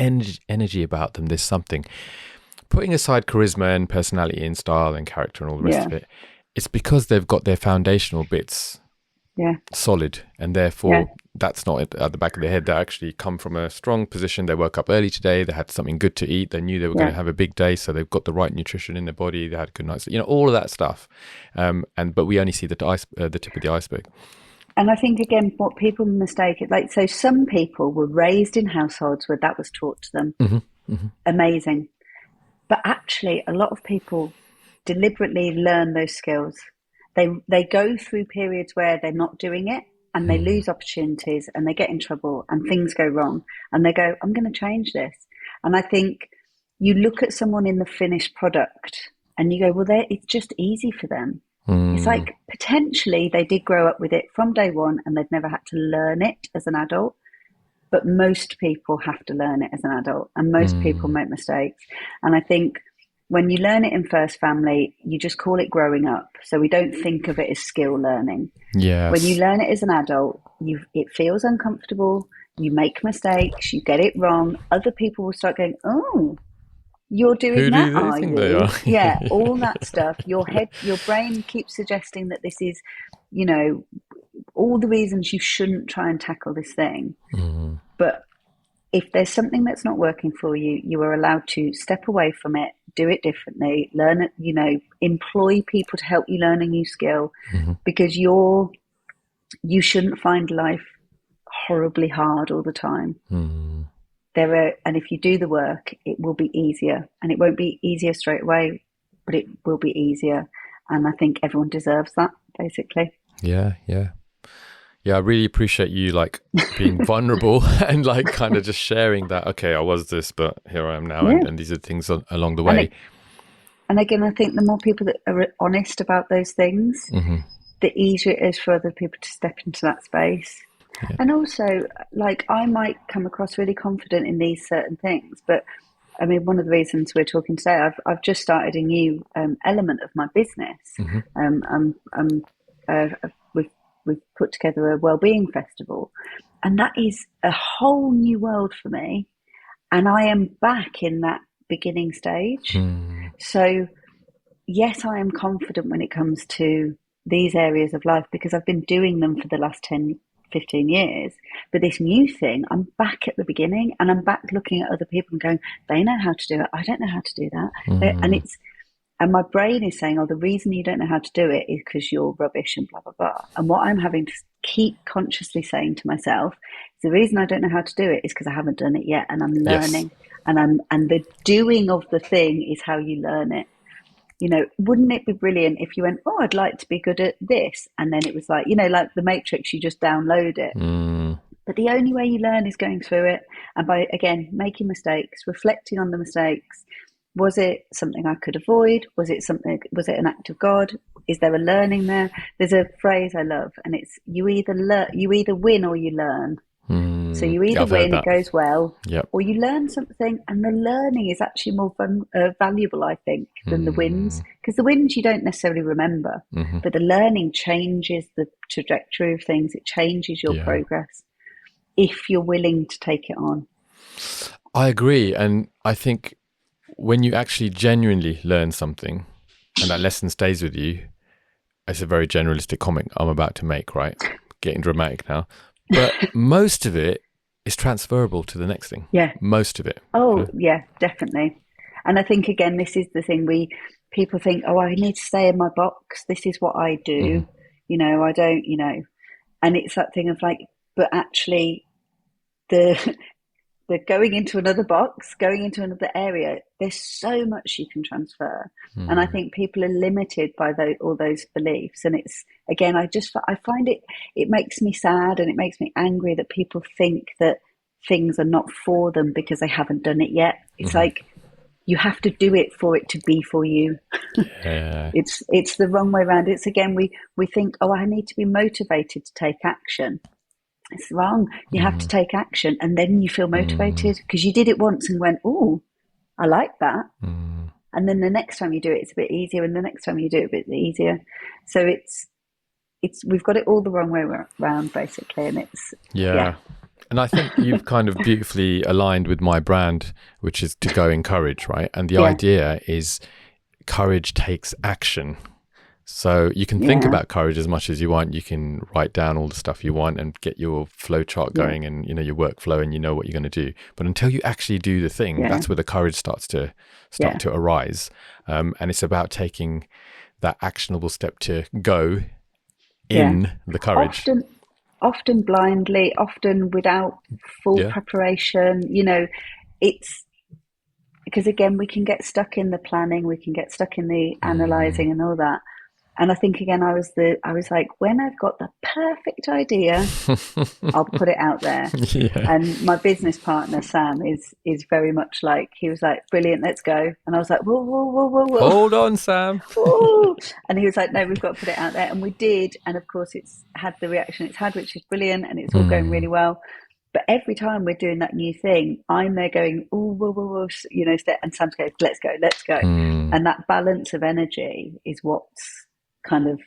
energy about them. There's something. Putting aside charisma and personality and style and character and all the rest of it, it's because they've got their foundational bits solid, and therefore that's not at the back of their head. They actually come from a strong position. They woke up early today. They had something good to eat. They knew they were going to have a big day, so they've got the right nutrition in their body. They had a good night's sleep. All of that stuff. But we only see the tip of the iceberg. And I think, again, what people mistake it, like, so some people were raised in households where that was taught to them. Amazing. But actually, a lot of people deliberately learn those skills. They go through periods where they're not doing it, and they lose opportunities, and they get in trouble, and things go wrong, and they go, I'm going to change this. And I think you look at someone in the finished product and you go, well, it's just easy for them. It's like potentially they did grow up with it from day one and they've never had to learn it as an adult. But most people have to learn it as an adult, and most people make mistakes. And I think when you learn it in first family, you just call it growing up. So we don't think of it as skill learning. Yes. When you learn it as an adult, it feels uncomfortable. You make mistakes. You get it wrong. Other people will start going, oh, you're doing that, are you? Yeah, all that stuff. Your brain keeps suggesting that this is, all the reasons you shouldn't try and tackle this thing. But if there's something that's not working for you, you are allowed to step away from it, do it differently, learn it, employ people to help you learn a new skill, because you shouldn't find life horribly hard all the time. And if you do the work, it will be easier, and it won't be easier straight away, but it will be easier. And I think everyone deserves that, basically. Yeah. I really appreciate you being vulnerable and kind of just sharing that. Okay, I was this, but here I am now, and these are things along the way. And again, I think the more people that are honest about those things, the easier it is for other people to step into that space. Yeah. And also, I might come across really confident in these certain things, but I mean, one of the reasons we're talking today, I've just started a new element of my business. We've put together a wellbeing festival, and that is a whole new world for me. And I am back in that beginning stage. So yes, I am confident when it comes to these areas of life because I've been doing them for the last 10, 15 years. But this new thing, I'm back at the beginning, and I'm back looking at other people and going, they know how to do it. I don't know how to do that. And my brain is saying, oh, the reason you don't know how to do it is because you're rubbish and blah, blah, blah. And what I'm having to keep consciously saying to myself is the reason I don't know how to do it is because I haven't done it yet, and I'm learning. Yes. And the doing of the thing is how you learn it. Wouldn't it be brilliant if you went, oh, I'd like to be good at this. And then it was like the Matrix, you just download it. But the only way you learn is going through it. And by, again, making mistakes, reflecting on the mistakes. Was it something I could avoid? Was it an act of God? Is there a learning there? There's a phrase I love, and it's you either win or you learn. So you either win, it goes well, or you learn something, and the learning is actually more valuable, I think, than the wins. Because the wins you don't necessarily remember, but the learning changes the trajectory of things. It changes your progress if you're willing to take it on. I agree, and I think when you actually genuinely learn something and that lesson stays with you, it's a very generalistic comment I'm about to make, right? Getting dramatic now. But most of it is transferable to the next thing. Yeah. Most of it. Oh, yeah, definitely. And I think, again, this is the thing people think, oh, I need to stay in my box. This is what I do. I don't, and it's that thing of but actually the going into another box, going into another area, there's so much you can transfer. And I think people are limited by all those beliefs. And it's, again, I find it makes me sad, and it makes me angry that people think that things are not for them because they haven't done it yet. It's like, you have to do it for it to be for you. Yeah. It's the wrong way around. It's, again, we think, oh, I need to be motivated to take action. It's wrong. You have to take action, and then you feel motivated because you did it once and went, oh, I like that. And then the next time you do it, it's a bit easier, and the next time you do it, a bit easier. So we've got it all the wrong way around, basically, and it's yeah. And I think you've kind of beautifully aligned with my brand, which is to go in courage, right? And the idea is courage takes action. So you can think about courage as much as you want. You can write down all the stuff you want and get your flow chart going and, you know, your workflow, and you know what you're going to do. But until you actually do the thing, that's where the courage starts to arise. And it's about taking that actionable step to go in the courage. Often blindly, often without full preparation. You know, it's because, again, we can get stuck in the planning, we can get stuck in the analysing and all that. And I think, again, I was like, when I've got the perfect idea, I'll put it out there. And my business partner, Sam, is very much like, he was like, brilliant, let's go. And I was like, whoa. Hold on, Sam. And he was like, no, we've got to put it out there. And we did. And of course, it's had the reaction it's had, which is brilliant. And it's all going really well. But every time we're doing that new thing, I'm there going, whoa, you know, and Sam's going, let's go. And that balance of energy is what's kind of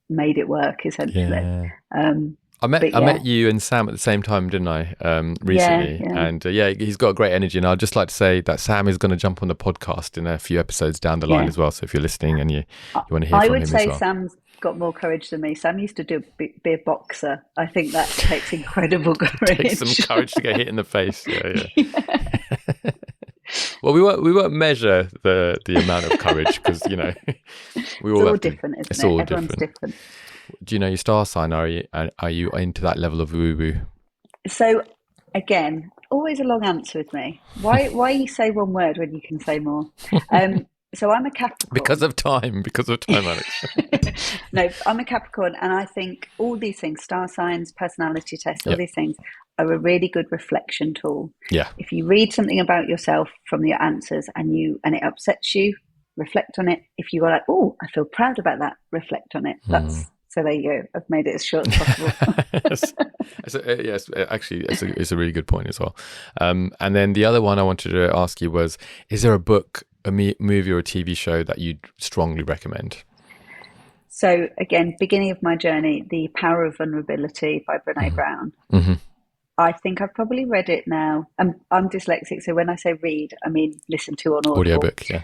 made it work, essentially. I met you and Sam at the same time, didn't I, recently? And he's got great energy. And I'd just like to say that Sam is going to jump on the podcast in a few episodes down the line as well. So if you're listening and you want to hear from him as well. I would say Sam's got more courage than me. Sam used to be a boxer. I think that takes incredible courage. It takes some courage to get hit in the face. Well, we won't measure the amount of courage, because, you know, it's all different, isn't it? Everyone's different. Do you know your star sign? Are you into that level of woo-woo? So, again, always a long answer with me. Why you say one word when you can say more? So I'm a Capricorn. Because of time, Alex. No, I'm a Capricorn, and I think all these things, star signs, personality tests, all these things, are a really good reflection tool. Yeah. If you read something about yourself from your answers and it upsets you, reflect on it. If you go like, oh, I feel proud about that, reflect on it. So there you go. I've made it as short as possible. It's a really good point as well. And then the other one I wanted to ask you was, is there a book, a movie or a TV show that you'd strongly recommend? So again, beginning of my journey, The Power of Vulnerability by Brené Brown. I think I've probably read it now. I'm dyslexic, so when I say read, I mean listen to on Audible. Audiobook, yeah.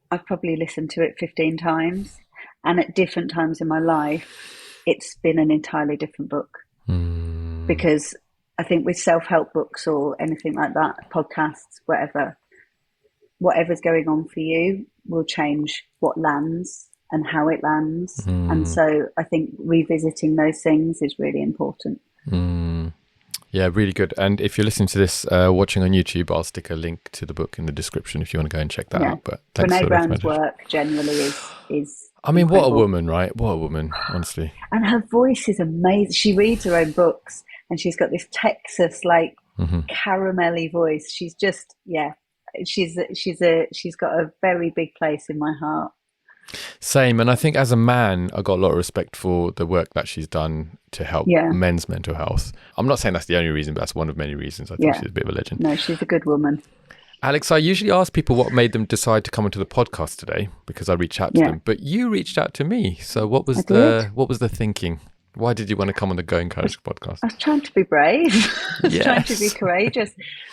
I've probably listened to it 15 times. And at different times in my life, it's been an entirely different book. Because I think with self-help books or anything like that, podcasts, whatever's going on for you will change what lands and how it lands. And so I think revisiting those things is really important. Yeah, really good. And if you're listening to this watching on YouTube, I'll stick a link to the book in the description if you want to go and check that out. But thanks Brené Brown's work generally is I mean, incredible. What a woman, right? What a woman, honestly. And her voice is amazing. She reads her own books, and she's got this Texas caramelly voice. She's just she's got a very big place in my heart. Same. And I think as a man, I got a lot of respect for the work that she's done to help men's mental health. I'm not saying that's the only reason, but that's one of many reasons. I think she's a bit of a legend. No, she's a good woman. Alex, I usually ask people what made them decide to come onto the podcast today, because I reach out to them, but you reached out to me. So what was the thinking? Why did you want to come on the Go Encourage podcast? I was trying to be brave. I was trying to be courageous.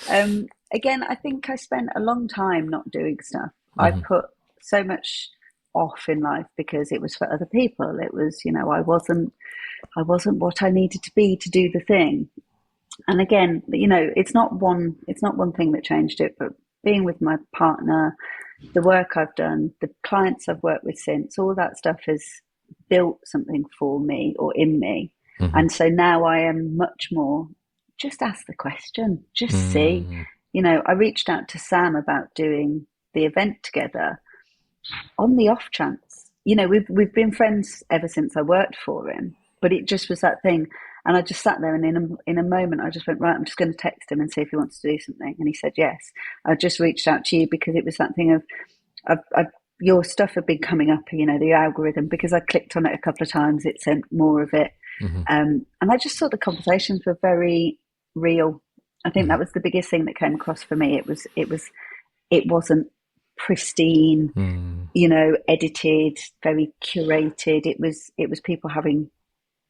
Again, I think I spent a long time not doing stuff. I put so much off in life because it was for other people. It was, I wasn't what I needed to be to do the thing. And again, it's not one thing that changed it, but being with my partner, the work I've done, the clients I've worked with since, all that stuff has built something for me or in me. And so now I am much more, just ask the question, just see. I reached out to Sam about doing the event together on the off chance. We've been friends ever since I worked for him, but it just was that thing. And I just sat there, and in a moment, I just went, right, I'm just going to text him and see if he wants to do something. And he said yes. I just reached out to you because it was that thing of your stuff had been coming up, the algorithm, because I clicked on it a couple of times, it sent more of it. And I just thought the conversations were very real. I think that was the biggest thing that came across for me. It wasn't pristine, you know, edited, very curated. It was people having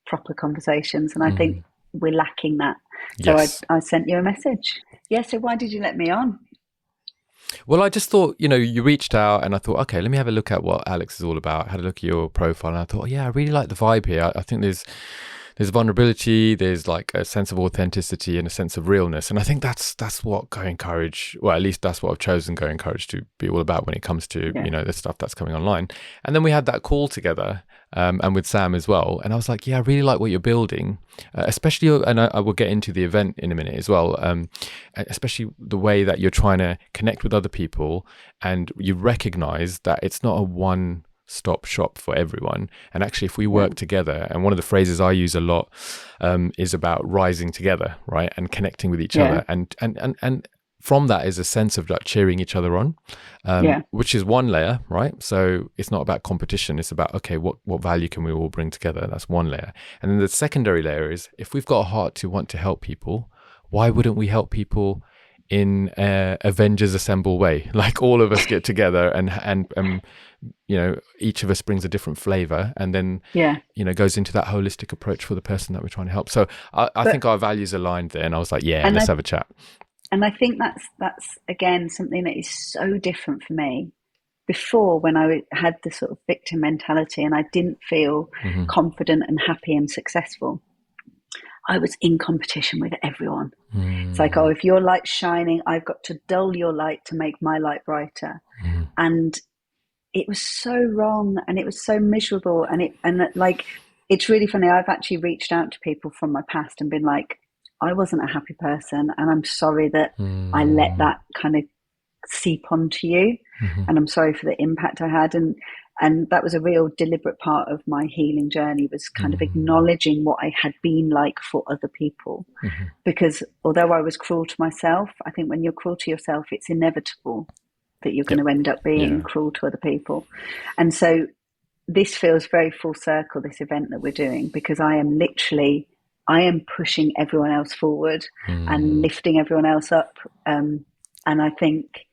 proper conversations, and I think we're lacking that. So yes. I sent you a message. Yeah, so why did you let me on? Well, I just thought, you know, you reached out and I thought, okay, let me have a look at what Alex is all about. I had a look at your profile and I thought, yeah, I really like the vibe here. I think there's vulnerability, there's like a sense of authenticity and a sense of realness. And I think that's what Going Courage, well, at least that's what I've chosen Going Courage to be all about when it comes to, you know, the stuff that's coming online. And then we had that call together and with Sam as well. And I was like, yeah, I really like what you're building, especially, and I will get into the event in a minute as well, especially the way that you're trying to connect with other people and you recognize that it's not a one-stop shop for everyone. And actually, if we work together, and one of the phrases I use a lot is about rising together, right? And connecting with each other. And from that is a sense of like cheering each other on, which is one layer, right? So it's not about competition. It's about, okay, what value can we all bring together? That's one layer. And then the secondary layer is, if we've got a heart to want to help people, why wouldn't we help people in Avengers Assemble way? Like all of us get together and you know, each of us brings a different flavor and then, you know, goes into that holistic approach for the person that we're trying to help. So I think our values aligned there, and I was like, yeah, let's have a chat. And I think that's again something that is so different for me. Before, when I had the sort of victim mentality and I didn't feel confident and happy and successful, I was in competition with everyone. It's like, oh, if your light's shining, I've got to dull your light to make my light brighter. And it was so wrong, and it was so miserable. And like, it's really funny. I've actually reached out to people from my past and been like, I wasn't a happy person, and I'm sorry that I let that kind of seep onto you, and I'm sorry for the impact I had. And that was a real deliberate part of my healing journey, was kind of acknowledging what I had been like for other people. Because although I was cruel to myself, I think when you're cruel to yourself, it's inevitable that you're going to end up being cruel to other people. And so this feels very full circle, this event that we're doing, because I am pushing everyone else forward and lifting everyone else up. And I think,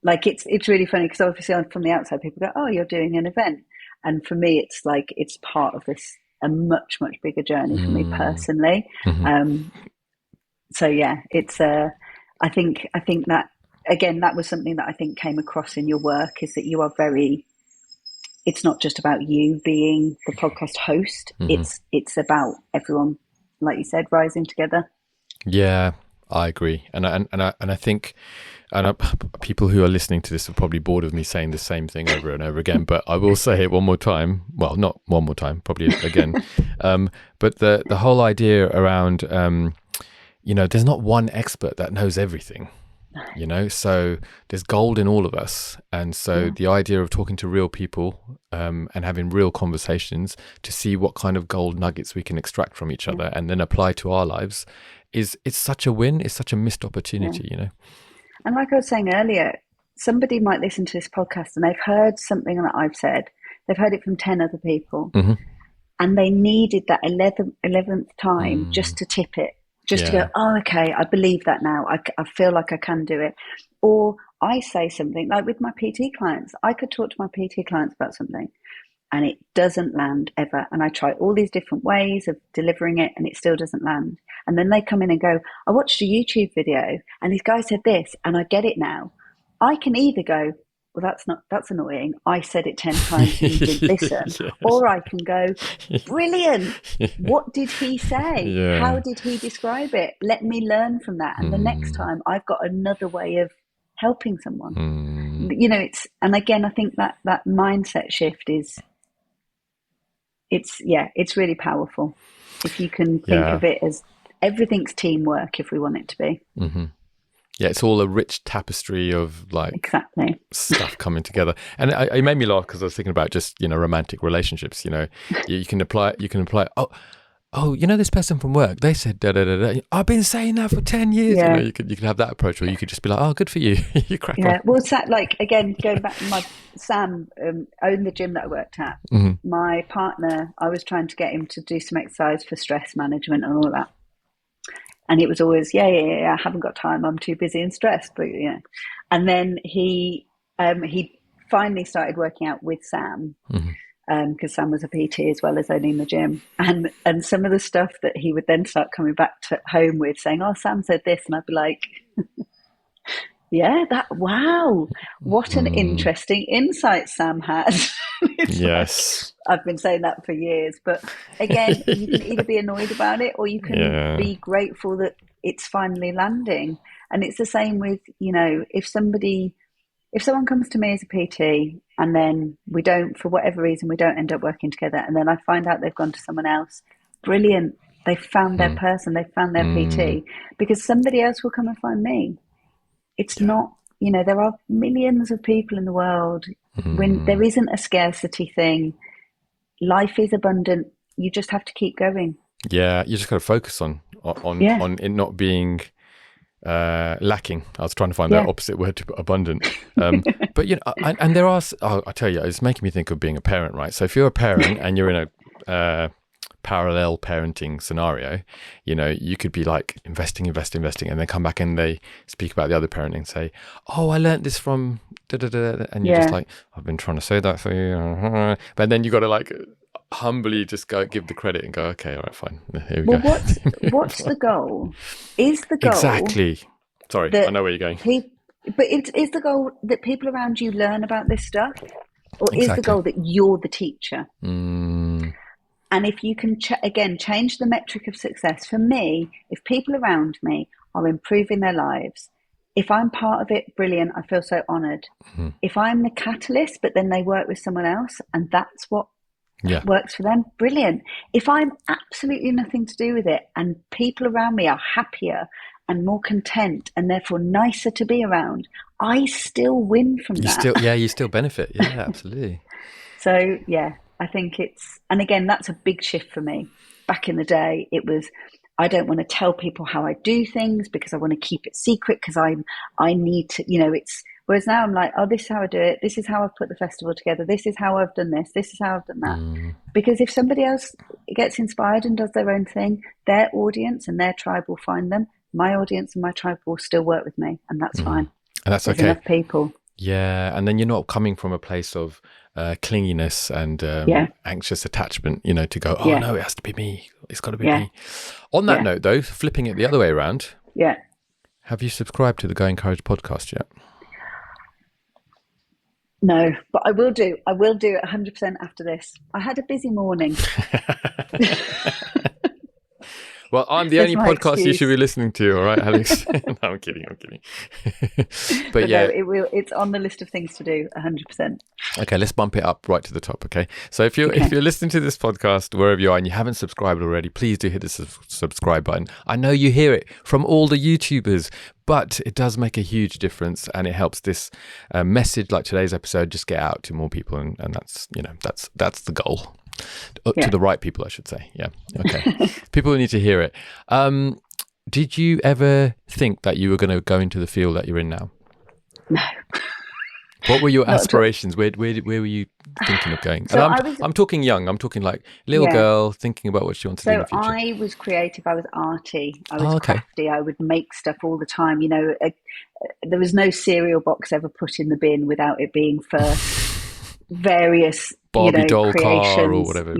like, it's really funny because obviously from the outside, people go, oh, you're doing an event. And for me, it's like, it's part of this, a much, much bigger journey for me personally. So yeah, it's, I think that, again, that was something that I think came across in your work, is that you are it's not just about you being the podcast host. It's about everyone, like you said, rising together. Yeah, I agree, and I think, people who are listening to this are probably bored of me saying the same thing over and over again. But I will say it one more time. Well, not one more time, probably again. But the whole idea around, you know, there's not one expert that knows everything. You know, so there's gold in all of us. And so the idea of talking to real people and having real conversations to see what kind of gold nuggets we can extract from each other and then apply to our lives it's such a win. It's such a missed opportunity, you know. And like I was saying earlier, somebody might listen to this podcast and they've heard something that I've said. They've heard it from 10 other people. And they needed that 11th time just to tip it. Just to go, oh, okay, I believe that now. I feel like I can do it. Or I say something, like with my PT clients. I could talk to my PT clients about something and it doesn't land ever. And I try all these different ways of delivering it and it still doesn't land. And then they come in and go, I watched a YouTube video and this guy said this and I get it now. I can either go, well, that's annoying. I said it 10 times and you didn't listen. Or I can go, brilliant. What did he say? How did he describe it? Let me learn from that. And the next time I've got another way of helping someone. You know, and again, I think that mindset shift it's really powerful. If you can think of it as everything's teamwork, if we want it to be. Yeah, it's all a rich tapestry of like stuff coming together. And it made me laugh because I was thinking about just, you know, romantic relationships. You know, you can apply. Oh, you know, this person from work, they said da da da da. I've been saying that for 10 years. You know, you could have that approach, or you could just be like, oh, good for you. You crack on. Well, like again, going back to Sam owned the gym that I worked at. My partner, I was trying to get him to do some exercise for stress management and all that. And it was always, I haven't got time. I'm too busy and stressed. But and then he He finally started working out with Sam, because Sam was a PT as well as owning the gym, and some of the stuff that he would then start coming back to home with, saying, "Oh, Sam said this," and I'd be like, "Yeah, wow, what an interesting insight Sam had." Yes, like, I've been saying that for years, but again, you can either be annoyed about it or you can be grateful that it's finally landing. And it's the same with, if someone comes to me as a PT and then for whatever reason, we don't end up working together, and then I find out they've gone to someone else, brilliant. They've found their person, they've found their PT, because somebody else will come and find me. It's not, there are millions of people in the world. When there isn't a scarcity thing, life is abundant. You just have to keep going. Yeah, you just got to focus on it not being lacking. I was trying to find the opposite word to abundant. But and there are. I tell you, it's making me think of being a parent, right? So if you're a parent and you're in a parallel parenting scenario, you could be like investing, and then come back and they speak about the other parenting and say, "Oh, I learned this from da da da," and you're just like, "I've been trying to say that for you," but then you got to like humbly just go give the credit and go, "Okay, all right, fine. Here we go." What's the goal? Is the goal exactly? Sorry, I know where you're going. But is the goal that people around you learn about this stuff, or is the goal that you're the teacher? And if you can, change the metric of success. For me, if people around me are improving their lives, if I'm part of it, brilliant. I feel so honoured. If I'm the catalyst, but then they work with someone else and that's what works for them, brilliant. If I'm absolutely nothing to do with it and people around me are happier and more content and therefore nicer to be around, I still win from that. You still benefit. Yeah, absolutely. So, I think and again, that's a big shift for me. Back in the day, it was, I don't want to tell people how I do things because I want to keep it secret because I need to, whereas now I'm like, oh, this is how I do it. This is how I've put the festival together. This is how I've done this. This is how I've done that. Because if somebody else gets inspired and does their own thing, their audience and their tribe will find them. My audience and my tribe will still work with me, and that's fine. And that's There's okay. enough people. Yeah, and then you're not coming from a place of clinginess and anxious attachment, to go, oh no, it has to be me. It's got to be me. On that note, though, flipping it the other way around. Yeah. Have you subscribed to the Going Courage podcast yet? No, but I will do. I will do it 100% after this. I had a busy morning. Well, I'm the only podcast you should be listening to, all right, Alex? No, I'm kidding. But yeah. No, it's on the list of things to do, 100%. Okay, let's bump it up right to the top, okay? So if you're listening to this podcast, wherever you are, and you haven't subscribed already, please do hit the subscribe button. I know you hear it from all the YouTubers, but it does make a huge difference, and it helps this message, like today's episode, just get out to more people, and that's the goal. To the right people, I should say. Yeah. Okay. People who need to hear it. Did you ever think that you were going to go into the field that you're in now? No. What were your aspirations? Where were you thinking of going? So I'm talking young. I'm talking like little girl thinking about what she wants to do in the future. I was creative. I was arty. I was crafty. I would make stuff all the time. There was no cereal box ever put in the bin without it being first. Various Barbie doll creations, car or whatever.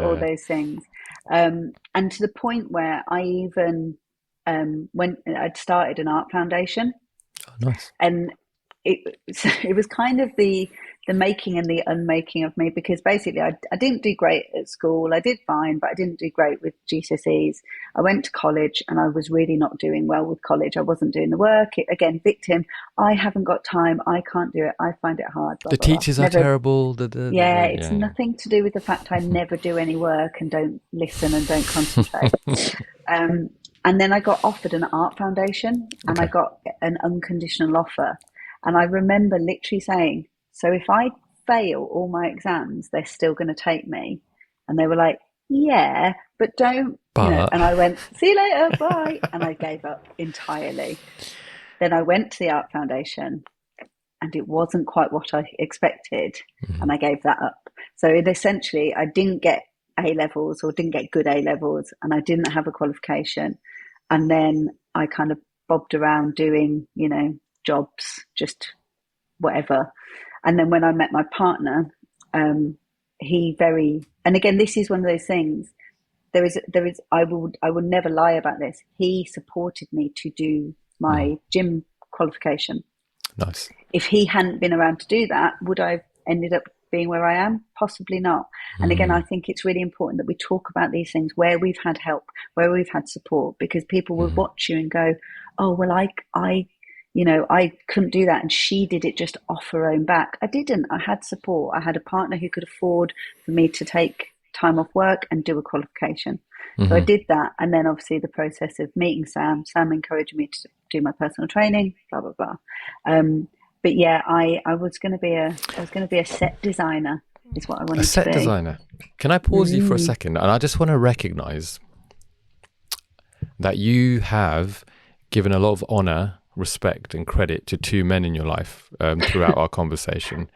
All those things. And to the point where I even I'd started an art foundation. Oh, nice. And it was kind of the making and the unmaking of me, because basically I didn't do great at school. I did fine, but I didn't do great with GCSEs. I went to college and I was really not doing well with college. I wasn't doing the work. Again, victim. I haven't got time. I can't do it. I find it hard. Blah, the blah, teachers blah. are terrible. It's nothing to do with the fact I never do any work and don't listen and don't concentrate. And then I got offered an art foundation, and I got an unconditional offer. And I remember literally saying, so if I fail all my exams, they're still going to take me. And they were like, yeah, but don't. And I went, see you later, bye. And I gave up entirely. Then I went to the art foundation, and it wasn't quite what I expected. And I gave that up. So essentially, I didn't get A-levels or didn't get good A-levels, and I didn't have a qualification. And then I kind of bobbed around doing, jobs, just whatever. And then when I met my partner, and again, this is one of those things. I will never lie about this. He supported me to do my gym qualification. Nice. If he hadn't been around to do that, would I have ended up being where I am? Possibly not. And again, I think it's really important that we talk about these things where we've had help, where we've had support, because people will watch you and go, oh, well, I couldn't do that. And she did it just off her own back. I didn't. I had support. I had a partner who could afford for me to take time off work and do a qualification. So I did that. And then obviously the process of meeting Sam encouraged me to do my personal training, blah, blah, blah. But yeah, I was going to be a set designer is what I wanted to be. A set designer. Can I pause you for a second? And I just want to recognize that you have given a lot of honor, respect and credit to two men in your life throughout our conversation.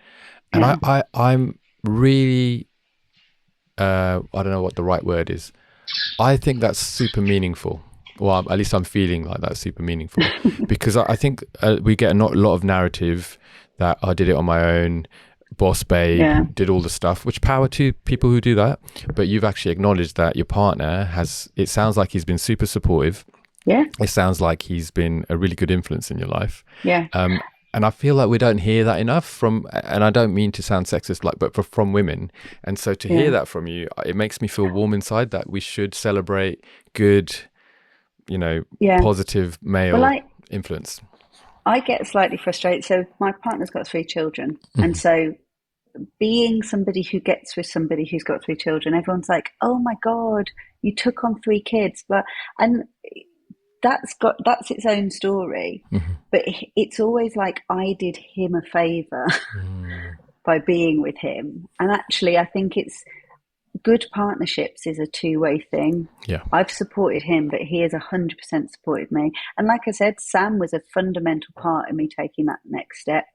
And I'm really, I don't know what the right word is. I think that's super meaningful. Well, at least I'm feeling like that's super meaningful because I think we get a lot of narrative that I did it on my own, boss babe, did all the stuff, which power to people who do that. But you've actually acknowledged that your partner it sounds like he's been super supportive. Yeah. It sounds like he's been a really good influence in your life. Yeah. And I feel like we don't hear that enough and I don't mean to sound sexist, but from women. And so to hear that from you, it makes me feel warm inside that we should celebrate good, positive male influence. I get slightly frustrated. So my partner's got 3 children. And so being somebody who gets with somebody who's got 3 children, everyone's like, oh my God, you took on 3 kids. And that's its own story. But it's always like I did him a favor by being with him. And actually, I think it's good partnerships is a two-way thing. Yeah. I've supported him, but he has 100% supported me. And like I said, Sam was a fundamental part of me taking that next step.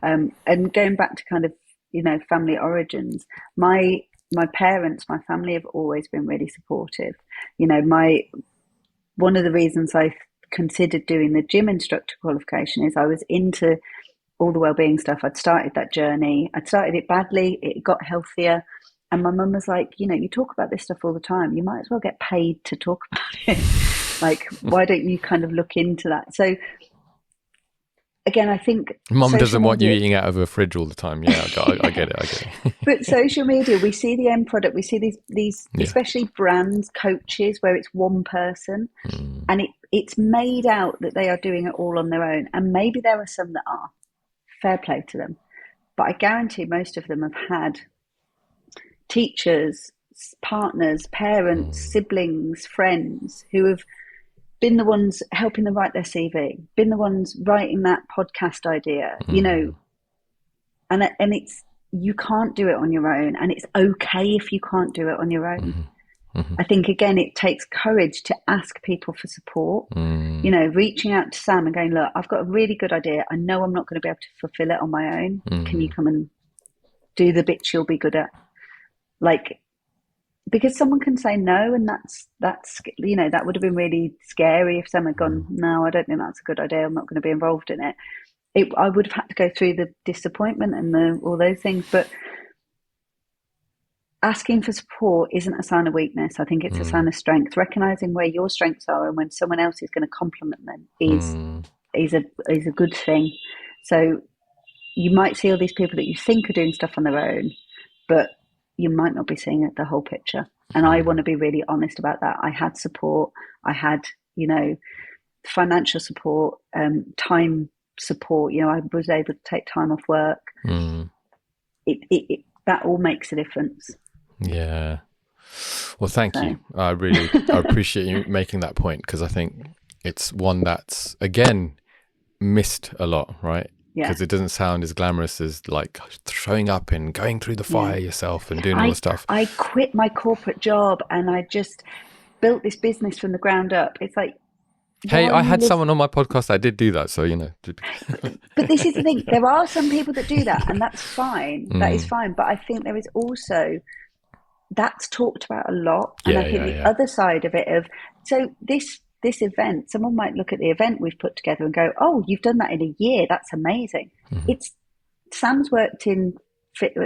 And going back to kind of, family origins, my parents, my family have always been really supportive. One of the reasons I considered doing the gym instructor qualification is I was into all the wellbeing stuff. I'd started that journey. I'd started it badly. It got healthier. And my mum was like, you talk about this stuff all the time. You might as well get paid to talk about it. Like, why don't you kind of look into that? So again, I think Mum doesn't want you eating out of a fridge all the time. Yeah, I get it. But social media, we see the end product. We see these especially brands, coaches, where it's one person, and it's made out that they are doing it all on their own. And maybe there are some that are. Fair play to them. But I guarantee most of them have had teachers, partners, parents, siblings, friends who have been the ones helping them write their CV, been the ones writing that podcast idea, and it's, you can't do it on your own, and it's okay if you can't do it on your own. I think, again, it takes courage to ask people for support, reaching out to Sam and going, look, I've got a really good idea. I know I'm not going to be able to fulfill it on my own. Can you come and do the bits you'll be good at? Because someone can say no, and that's that would have been really scary if someone had gone, no, I don't think that's a good idea, I'm not going to be involved in it. I would have had to go through the disappointment and all those things. But asking for support isn't a sign of weakness. I think it's a sign of strength. Recognizing where your strengths are and when someone else is going to compliment them is a good thing. So you might see all these people that you think are doing stuff on their own, but you might not be seeing the whole picture. And I want to be really honest about that. I had support. I had, financial support, time support. I was able to take time off work. It that all makes a difference. Yeah. Well, thank you. I appreciate you making that point, because I think it's one that's, again, missed a lot, right? Because it doesn't sound as glamorous as like showing up and going through the fire yourself and doing all the stuff. I quit my corporate job and I just built this business from the ground up. It's like, hey, I had someone on my podcast that did do that, so But this is the thing. There are some people that do that, and that's fine. That is fine. But I think there is also, that's talked about a lot. And I think the other side of it so this event, someone might look at the event we've put together and go, oh, you've done that in a year. That's amazing. Sam's worked in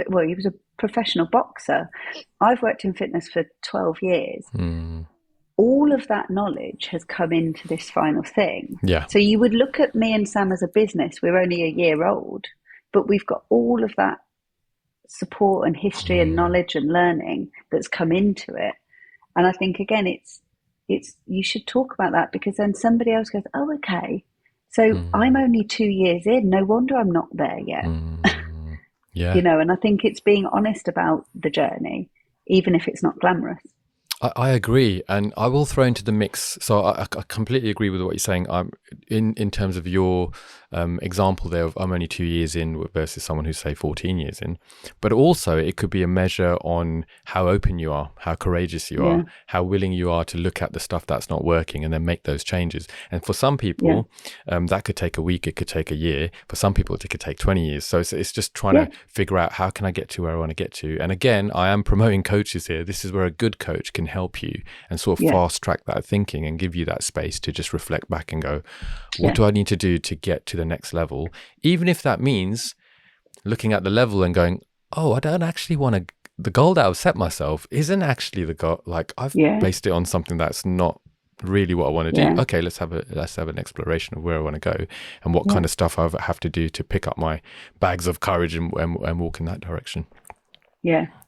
well, he was a professional boxer. I've worked in fitness for 12 years. All of that knowledge has come into this final thing. Yeah. So you would look at me and Sam as a business, we're only a year old, but we've got all of that support and history and knowledge and learning that's come into it. And I think, again, it's you should talk about that, because then somebody else goes, oh, okay, so I'm only 2 years in, no wonder I'm not there yet. Yeah. You know, and I think it's being honest about the journey, even if it's not glamorous. I agree, and I will throw into the mix. So I completely agree with what you're saying. I'm in terms of your example there of I'm only 2 years in versus someone who's, say, 14 years in. But also it could be a measure on how open you are, how courageous you are, how willing you are to look at the stuff that's not working and then make those changes. And for some people, that could take a week, it could take a year. For some people, it could take 20 years. So it's just trying to figure out, how can I get to where I want to get to? And again, I am promoting coaches here. This is where a good coach can help you and sort of fast track that thinking and give you that space to just reflect back and go, what do I need to do to get to the next level? Even if that means looking at the level and going, oh, I don't actually want to, the goal that I've set myself isn't actually the goal. Like, I've based it on something that's not really what I want to do. Okay, let's have an exploration of where I want to go and what kind of stuff I have to do to pick up my bags of courage and walk in that direction.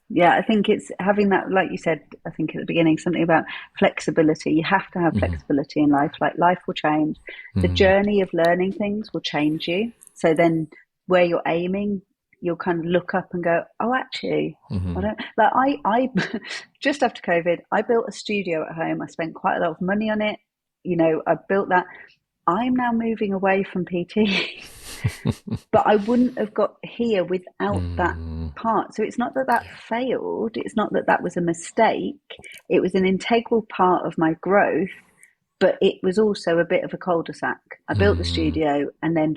Yeah, I think it's having that, like you said, I think at the beginning, something about flexibility. You have to have flexibility in life. Like, life will change. The journey of learning things will change you. So then where you're aiming, you'll kind of look up and go, oh, actually, I just after COVID, I built a studio at home. I spent quite a lot of money on it. You know, I built that. I'm now moving away from PT. But I wouldn't have got here without that part. So it's not that failed. It's not that was a mistake. It was an integral part of my growth, but it was also a bit of a cul-de-sac. I built the studio, and then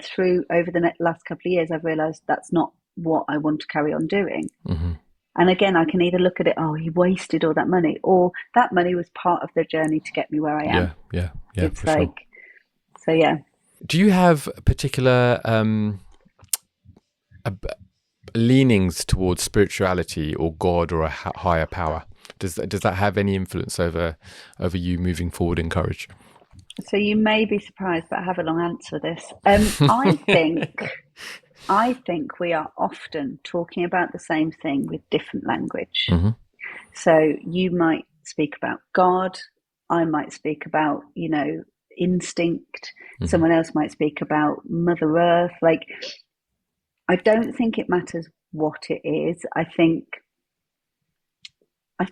over the last couple of years, I've realised that's not what I want to carry on doing. And again, I can either look at it, oh, you wasted all that money, or that money was part of the journey to get me where I am. Yeah. It's like, so yeah. Do you have particular leanings towards spirituality or God or a higher power? Does that have any influence over you moving forward in courage? So you may be surprised, but I have a long answer for this. I think we are often talking about the same thing with different language. So you might speak about God, I might speak about, instinct. Someone else might speak about Mother Earth. Like, I don't think it matters what it is. I think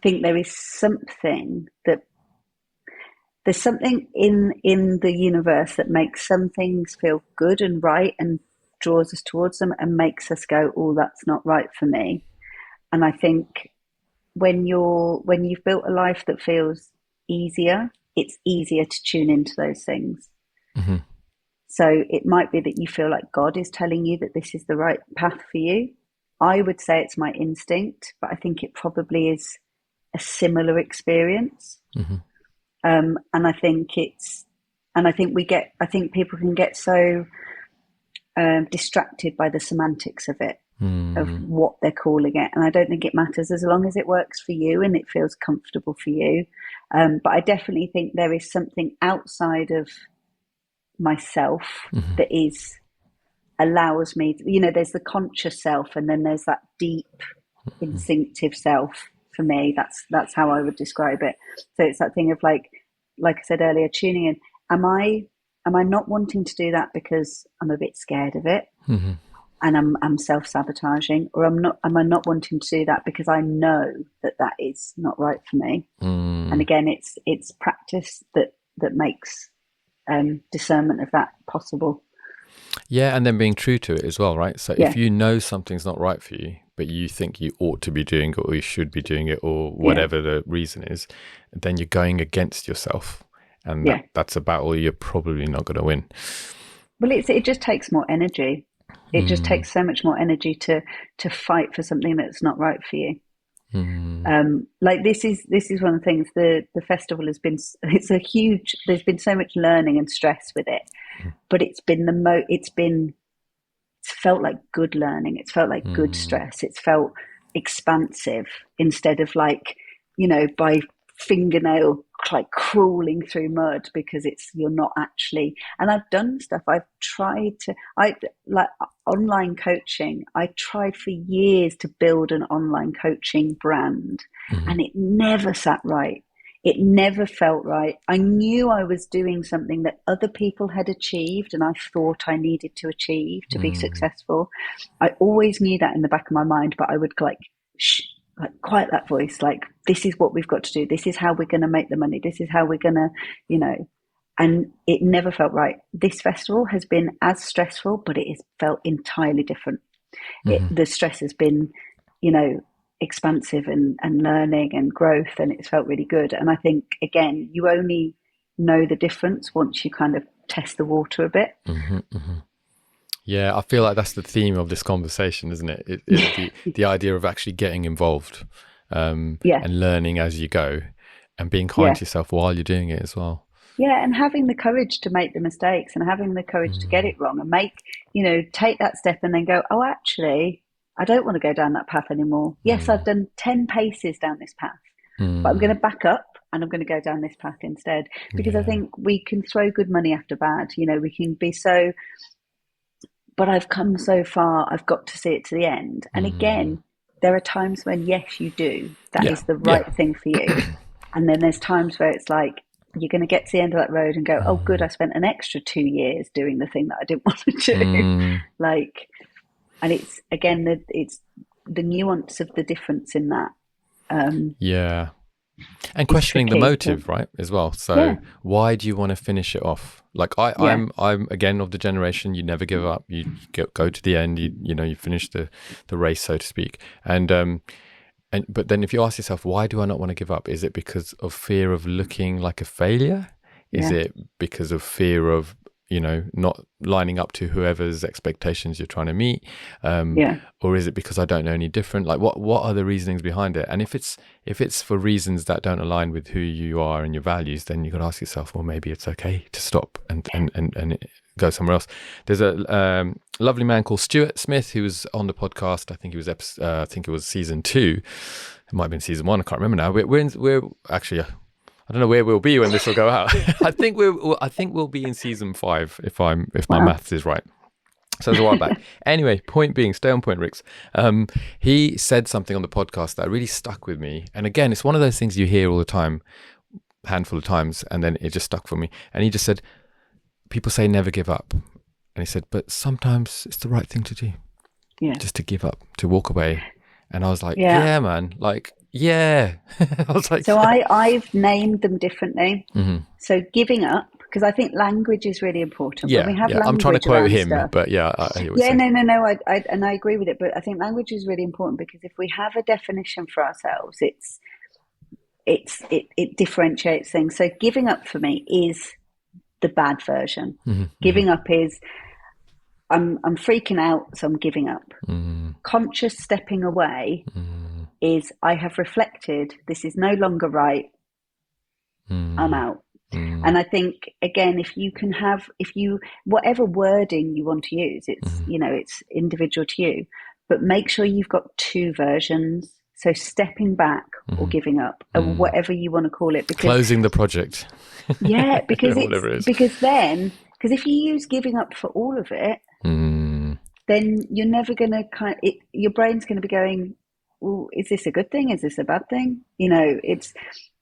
there is something there's something in the universe that makes some things feel good and right and draws us towards them and makes us go, oh, that's not right for me. And I think when you've built a life that feels easier, it's easier to tune into those things. So it might be that you feel like God is telling you that this is the right path for you. I would say it's my instinct, but I think it probably is a similar experience. And I think people can get so distracted by the semantics of it, of what they're calling it. And I don't think it matters as long as it works for you and it feels comfortable for you. But I definitely think there is something outside of myself that allows me to, there's the conscious self, and then there's that deep instinctive self. For me, that's how I would describe it. So it's that thing of like I said earlier, tuning in. Am I not wanting to do that because I'm a bit scared of it, and I'm self-sabotaging, or am I not wanting to do that because I know that is not right for me? And again, it's practice that makes discernment of that possible. Yeah, and then being true to it as well, right? So if you know something's not right for you, but you think you ought to be doing it, or you should be doing it, or whatever the reason is, then you're going against yourself, and that's a battle you're probably not going to win. Well, it just takes more energy. It just takes so much more energy to fight for something that's not right for you. Like this is one of the things, the festival has been, there's been so much learning and stress with it, but it's been felt like good learning. It's felt like good stress. It's felt expansive instead of like, by fingernail, like crawling through mud, because you're not actually. And I've done stuff. I like online coaching. I tried for years to build an online coaching brand, and it never sat right. It never felt right. I knew I was doing something that other people had achieved and I thought I needed to achieve to be successful. I always knew that in the back of my mind, but I would like quiet that voice, like, this is what we've got to do. This is how we're going to make the money. This is how we're going to, and it never felt right. This festival has been as stressful, but it has felt entirely different. The stress has been, expansive and learning and growth, and it's felt really good. And I think, again, you only know the difference once you kind of test the water a bit. Yeah, I feel like that's the theme of this conversation, isn't it? The idea of actually getting involved and learning as you go, and being kind to yourself while you're doing it as well. Yeah, and having the courage to make the mistakes and having the courage to get it wrong and take that step and then go, oh, actually, I don't want to go down that path anymore. Yes, I've done 10 paces down this path, but I'm going to back up and I'm going to go down this path instead. Because I think we can throw good money after bad. We can be so, but I've come so far, I've got to see it to the end. And again, there are times when, yes, you do. That is the right thing for you. And then there's times where it's like, you're going to get to the end of that road and go, oh, good, I spent an extra 2 years doing the thing that I didn't want to do. And it's, again, it's the nuance of the difference in that. And questioning the motive, right, as well. So why do you want to finish it off? Like I'm again of the generation, you never give up. You go to the end. You finish the race, so to speak. But then if you ask yourself, why do I not want to give up? Is it because of fear of looking like a failure? Is it because of fear of not lining up to whoever's expectations you're trying to meet? Or is it because I don't know any different? Like what are the reasonings behind it? And if it's for reasons that don't align with who you are and your values, then you got to ask yourself, well, maybe it's okay to stop and go somewhere else. There's a lovely man called Stuart Smith who was on the podcast. I think it was season 2. It might have been season 1. I can't remember now. We're actually. I don't know where we'll be when this will go out. I think we'll be in season 5 if my maths is right. So it's a while back. Anyway, point being, stay on point, Rix. He said something on the podcast that really stuck with me. And again, it's one of those things you hear all the time, handful of times, and then it just stuck for me. And he just said, people say never give up. And he said, but sometimes it's the right thing to do. Yeah. Just to give up, to walk away. And I was like, yeah man, like, yeah. I was like, so I've named them differently. So giving up, because I think language is really important. Yeah, I'm trying to quote him, stuff, but I hear what you're saying. No. I agree with it, but I think language is really important because if we have a definition for ourselves, it differentiates things. So giving up for me is the bad version. Giving up is I'm freaking out, so I'm giving up. Conscious stepping away is I have reflected, this is no longer right, I'm out. And I think, again, whatever wording you want to use, it's it's individual to you, but make sure you've got 2 versions. So stepping back or giving up, or whatever you want to call it, because closing the project. Yeah, because because if you use giving up for all of it, then you're never going to your brain's going to be going, well, is this a good thing? Is this a bad thing? It's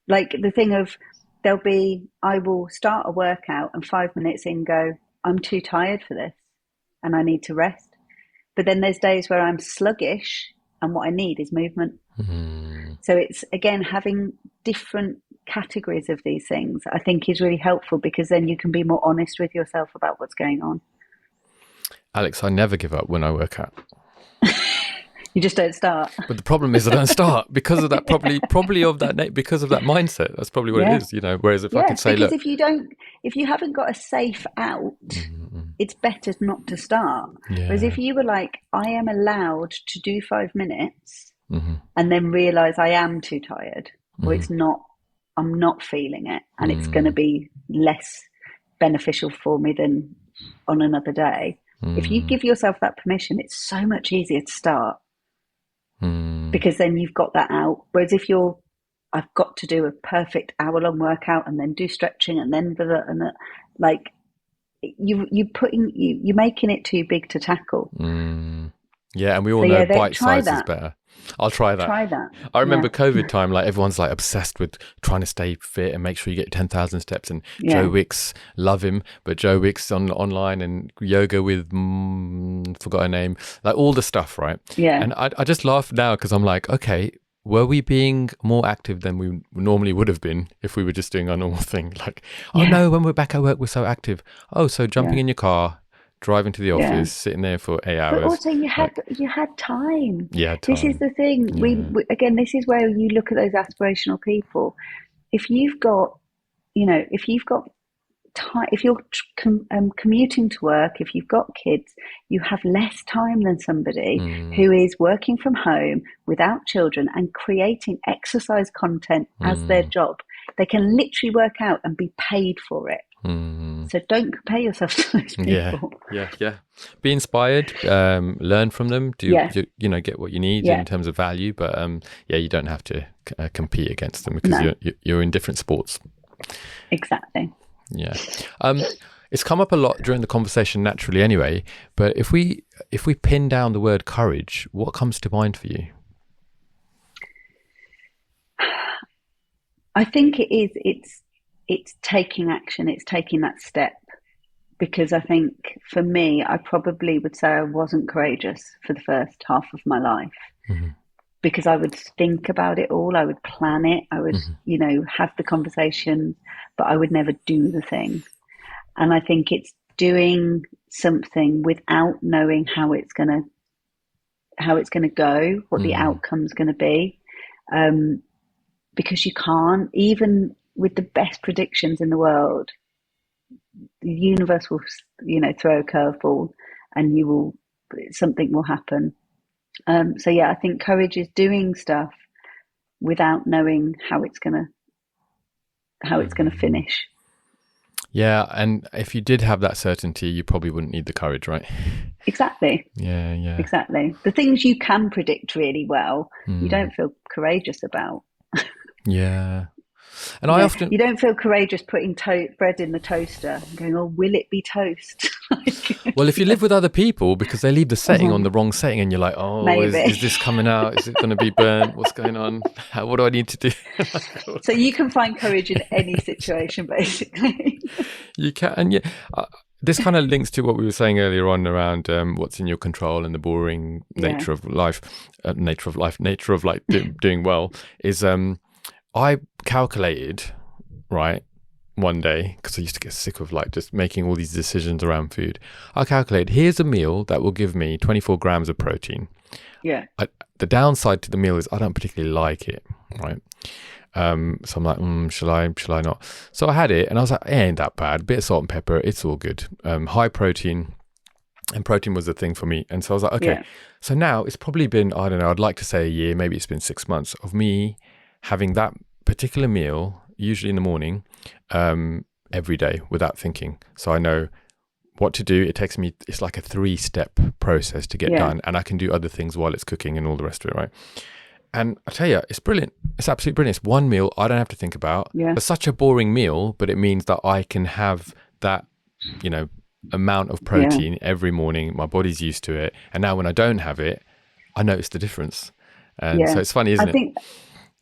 like the thing of I will start a workout and 5 minutes in go, I'm too tired for this and I need to rest. But then there's days where I'm sluggish and what I need is movement. So it's, again, having different categories of these things, I think is really helpful because then you can be more honest with yourself about what's going on. Alex, I never give up when I work out. You just don't start. But the problem is I don't start because of that, probably of that, because of that mindset. That's probably what it is, Whereas if I could say, look, if you haven't got a safe out, it's better not to start. Whereas if you were like, I am allowed to do 5 minutes and then realize I am too tired, or it's not, I'm not feeling it, and it's going to be less beneficial for me than on another day. If you give yourself that permission, it's so much easier to start, because then you've got that out. Whereas if I've got to do a perfect hour-long workout and then do stretching and then like you're making it too big to tackle. Yeah, and we all know bite size is better. I'll try that. I remember COVID time, like everyone's like obsessed with trying to stay fit and make sure you get 10,000 steps. And Joe Wicks, love him, but Joe Wicks online and yoga with, forgot her name, like all the stuff, right? Yeah. And I just laugh now because I'm like, okay, were we being more active than we normally would have been if we were just doing our normal thing? Like, oh no, when we're back at work, we're so active. Oh, so jumping in your car, driving to the office, sitting there for 8 hours. But also you had time. Yeah, time. This is the thing. We again, this is where you look at those aspirational people. If you've got, time, if you're commuting to work, if you've got kids, you have less time than somebody who is working from home without children and creating exercise content as their job. They can literally work out and be paid for it. So don't compare yourself to those people. Yeah. Be inspired. Learn from them. Get what you need in terms of value. But you don't have to compete against them because you're in different sports. Exactly. Yeah. It's come up a lot during the conversation naturally anyway. But if we pin down the word courage, what comes to mind for you? I think it's taking action. It's taking that step, because I think for me, I probably would say I wasn't courageous for the first half of my life, because I would think about it all. I would plan it. I would, have the conversation, but I would never do the thing. And I think it's doing something without knowing how it's going to go, what the outcome's going to be. Because you can't, even with the best predictions in the world, the universe will, throw a curveball and something will happen. I think courage is doing stuff without knowing how it's going to finish. Yeah, and if you did have that certainty, you probably wouldn't need the courage, right? Exactly. Yeah. Exactly. The things you can predict really well, you don't feel courageous about. Yeah. And you don't feel courageous putting bread in the toaster and going, oh, will it be toast? Well, if you live with other people, because they leave the setting on the wrong setting and you're like, oh, is this coming out? Is it going to be burnt? What's going on? What do I need to do? So you can find courage in any situation, basically. You can. And this kind of links to what we were saying earlier on around what's in your control and the boring nature of life, doing well is I calculated, right, one day, because I used to get sick of just making all these decisions around food. I calculated, here's a meal that will give me 24 grams of protein. Yeah. The downside to the meal is I don't particularly like it, right? So I'm like, shall I not? So I had it and I was like, it ain't that bad. A bit of salt and pepper, it's all good. High protein, and protein was the thing for me. And so I was like, okay. Yeah. So now it's probably been, I don't know, I'd like to say a year, maybe it's been 6 months of me having that particular meal, usually in the morning, every day without thinking. So I know what to do. It takes me, it's like a 3-step process to get done, and I can do other things while it's cooking and all the rest of it, right? And I tell you, it's brilliant. It's absolutely brilliant. It's one meal I don't have to think about. Yeah. It's such a boring meal, but it means that I can have that, amount of protein every morning. My body's used to it. And now when I don't have it, I notice the difference. And so it's funny, isn't it?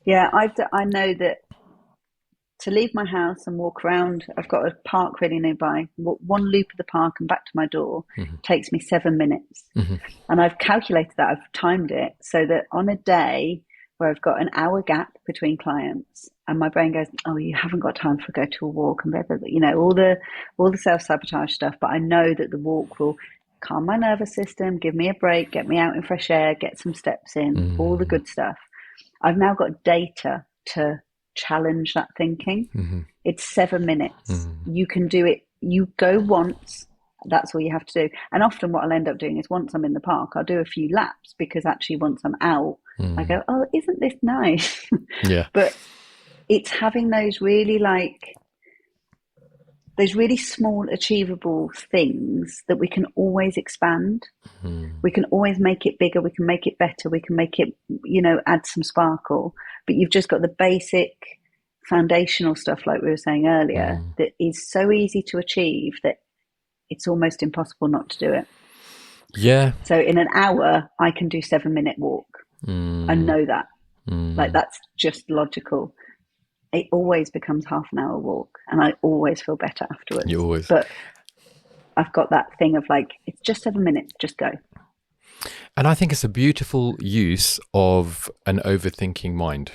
I know that to leave my house and walk around, I've got a park really nearby. One loop of the park and back to my door takes me 7 minutes. And I've calculated that, I've timed it so that on a day where I've got an hour gap between clients and my brain goes, oh, you haven't got time to go to a walk and blah, blah, blah, all the self-sabotage stuff. But I know that the walk will calm my nervous system, give me a break, get me out in fresh air, get some steps in, all the good stuff. I've now got data to challenge that thinking. It's 7 minutes. You can do it. You go once. That's all you have to do. And often what I'll end up doing is once I'm in the park, I'll do a few laps, because actually once I'm out, I go, oh, isn't this nice? Yeah. But it's having those really those really small, achievable things that we can always expand. We can always make it bigger. We can make it better. We can make it, add some sparkle. But you've just got the basic foundational stuff, like we were saying earlier, that is so easy to achieve that it's almost impossible not to do it. Yeah. So in an hour, I can do 7-minute walk. I know that. Like, that's just logical. It always becomes half an hour walk, and I always feel better afterwards. You always. But I've got that thing of like, it's just 7 minutes, just go. And I think it's a beautiful use of an overthinking mind,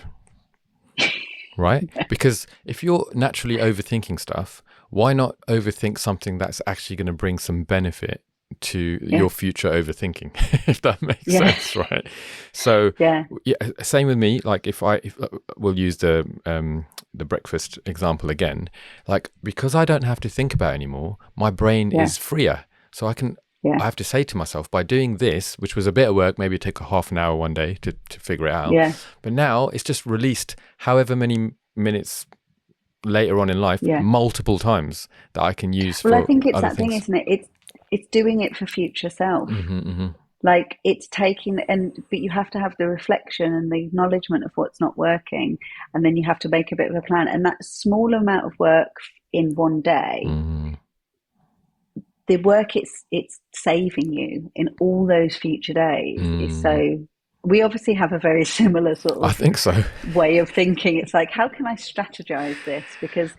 right? Because if you're naturally overthinking stuff, why not overthink something that's actually going to bring some benefit to your future overthinking, if that makes sense, right? So same with me. Like if we'll use the breakfast example again, like, because I don't have to think about it anymore, my brain is freer. So I have to say to myself, by doing this, which was a bit of work, maybe take a half an hour one day to figure it out. But now it's just released however many minutes later on in life, multiple times, that I can use for I think it's other that things. thing, isn't it? It's doing it for future self. Like, it's taking, but you have to have the reflection and the acknowledgement of what's not working, and then you have to make a bit of a plan. And that small amount of work in one day, the work it's saving you in all those future days is so. We obviously have a very similar sort of, I think so, way of thinking. It's like, how can I strategize this? Because,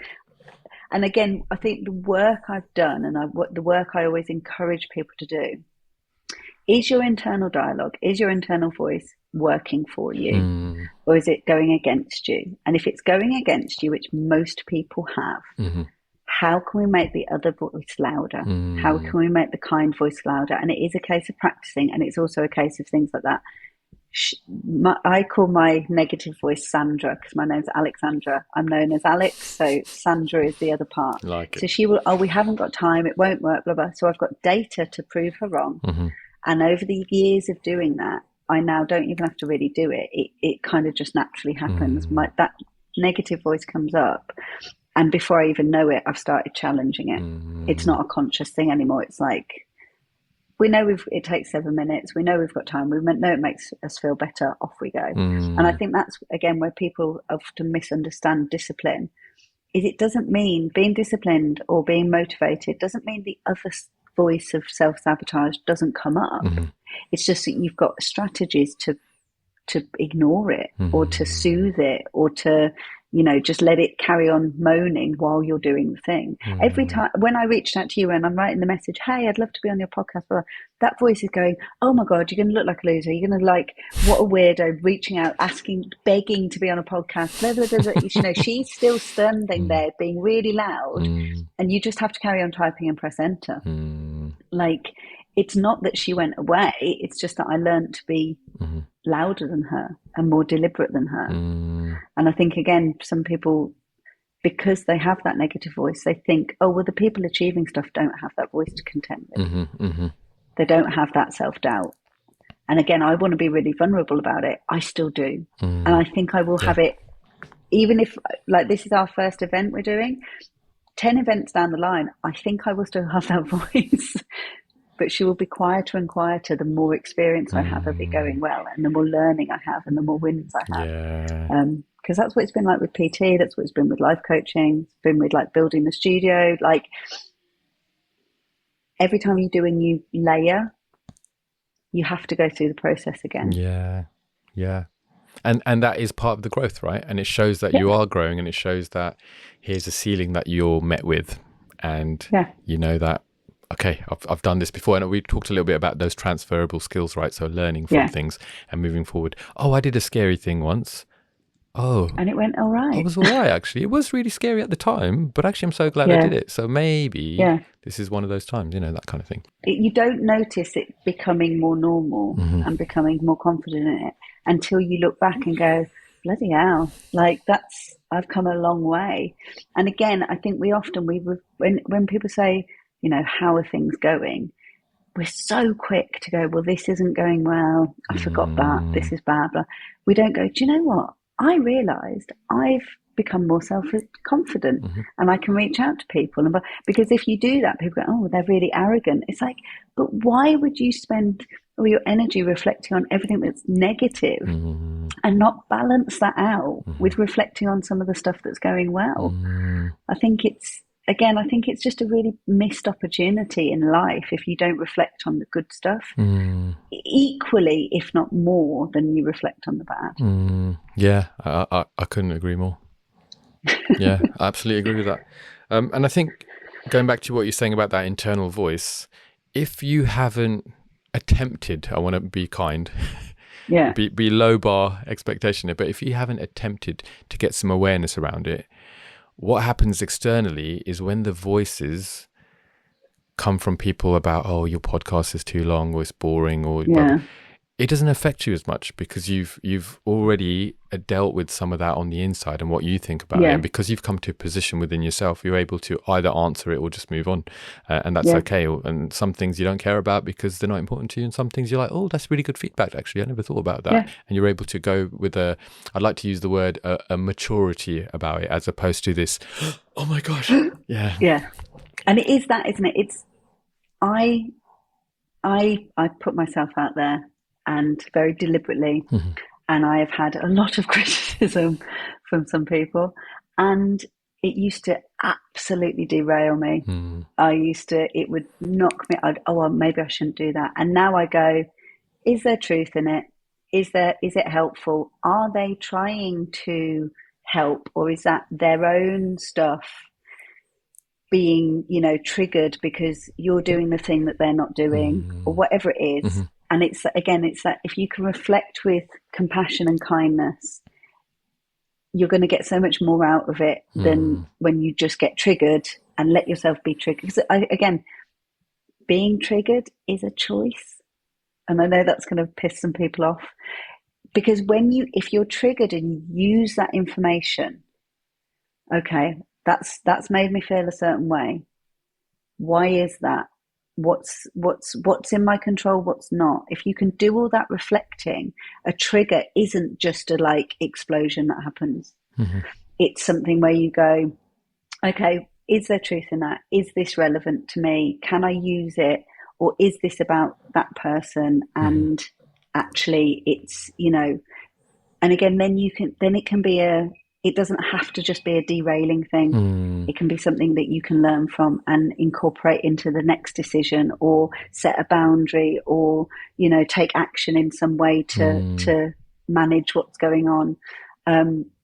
and again, I think the work I've done, and the work I always encourage people to do, is your internal dialogue, is your internal voice working for you, or is it going against you? And if it's going against you, which most people have, how can we make the other voice louder? How can we make the kind voice louder? And it is a case of practicing, and it's also a case of things like that. I call my negative voice Sandra, because my name's Alexandra. I'm known as Alex, so Sandra is the other part. So she will, we haven't got time, it won't work, blah, blah. So I've got data to prove her wrong. And over the years of doing that, I now don't even have to really do it. It kind of just naturally happens. That negative voice comes up, and before I even know it, I've started challenging it. It's not a conscious thing anymore. It's like, we know it takes 7 minutes. We know we've got time. We know it makes us feel better. Off we go. And I think that's, again, where people often misunderstand discipline. Is it doesn't mean being disciplined or being motivated doesn't mean the other voice of self-sabotage doesn't come up. It's just that you've got strategies to ignore it, or to soothe it, or to, just let it carry on moaning while you're doing the thing. Every time when I reached out to you and I'm writing the message, hey, I'd love to be on your podcast, but that voice is going, oh my God, you're going to look like a loser. You're going to, like, what a weirdo, reaching out, asking, begging to be on a podcast. Blah, blah, blah, blah. She's still standing there being really loud, and you just have to carry on typing and press enter. Like, it's not that she went away. It's just that I learned to be louder than her and more deliberate than her. And I think, again, some people, because they have that negative voice, they think, oh, well, the people achieving stuff don't have that voice to contend with. They don't have that self-doubt. And again, I want to be really vulnerable about it. I still do. And I think I will have it, even if, like, this is our first event we're doing, 10 events down the line, I think I will still have that voice. But she will be quieter and quieter the more experience I have of it going well, and the more learning I have, and the more wins I have. Because that's what it's been like with PT. That's what it's been with life coaching. It's been with, like, building the studio. Like, every time you do a new layer, you have to go through the process again. And that is part of the growth, right? And it shows that you are growing, and it shows that here's a ceiling that you're met with, and you know that, okay, I've done this before. And we talked a little bit about those transferable skills, right? So learning from things and moving forward. Oh, I did a scary thing once. Oh. And it went all right. It was all right, actually. It was really scary at the time, but actually I'm so glad I did it. So maybe this is one of those times, that kind of thing. You don't notice it becoming more normal and becoming more confident in it until you look back and go, bloody hell, like, I've come a long way. And again, I think when people say, how are things going? We're so quick to go, well, this isn't going well. I forgot that. This is bad. Blah. We don't go, do you know what? I realised I've become more self-confident, and I can reach out to people. And because if you do that, people go, oh, they're really arrogant. It's like, but why would you spend all your energy reflecting on everything that's negative and not balance that out with reflecting on some of the stuff that's going well? I think it's just a really missed opportunity in life if you don't reflect on the good stuff equally, if not more, than you reflect on the bad. Yeah, I couldn't agree more. Yeah, I absolutely agree with that. And I think going back to what you're saying about that internal voice, if you haven't attempted, I want to be kind, be low bar expectation, but if you haven't attempted to get some awareness around it, what happens externally is when the voices come from people about, oh, your podcast is too long, or it's boring, or it doesn't affect you as much because you've already dealt with some of that on the inside and what you think about it. And because you've come to a position within yourself, you're able to either answer it or just move on. And that's okay. And some things you don't care about because they're not important to you. And some things you're like, oh, that's really good feedback. Actually, I never thought about that. And you're able to go with I'd like to use the word, a maturity about it, as opposed to this, oh my gosh. Yeah. Yeah. And it is that, isn't it? It's, I put myself out there, and very deliberately, and I have had a lot of criticism from some people, and it used to absolutely derail me. It would knock me, well, maybe I shouldn't do that. And now I go, is there truth in it? Is it helpful? Are they trying to help, or is that their own stuff being, triggered because you're doing the thing that they're not doing, or whatever it is? And it's that if you can reflect with compassion and kindness, you're going to get so much more out of it than when you just get triggered and let yourself be triggered. Because again, being triggered is a choice. And I know that's going to piss some people off, because if you're triggered and you use that information, okay, that's made me feel a certain way. Why is that? What's in my control, what's not? If you can do all that reflecting, a trigger isn't just a explosion that happens. It's something where you go, okay, is there truth in that? Is this relevant to me? Can I use it? Or is this about that person? And actually it's, and again, then it can be it doesn't have to just be a derailing thing. It can be something that you can learn from and incorporate into the next decision, or set a boundary, or, take action in some way to manage what's going on.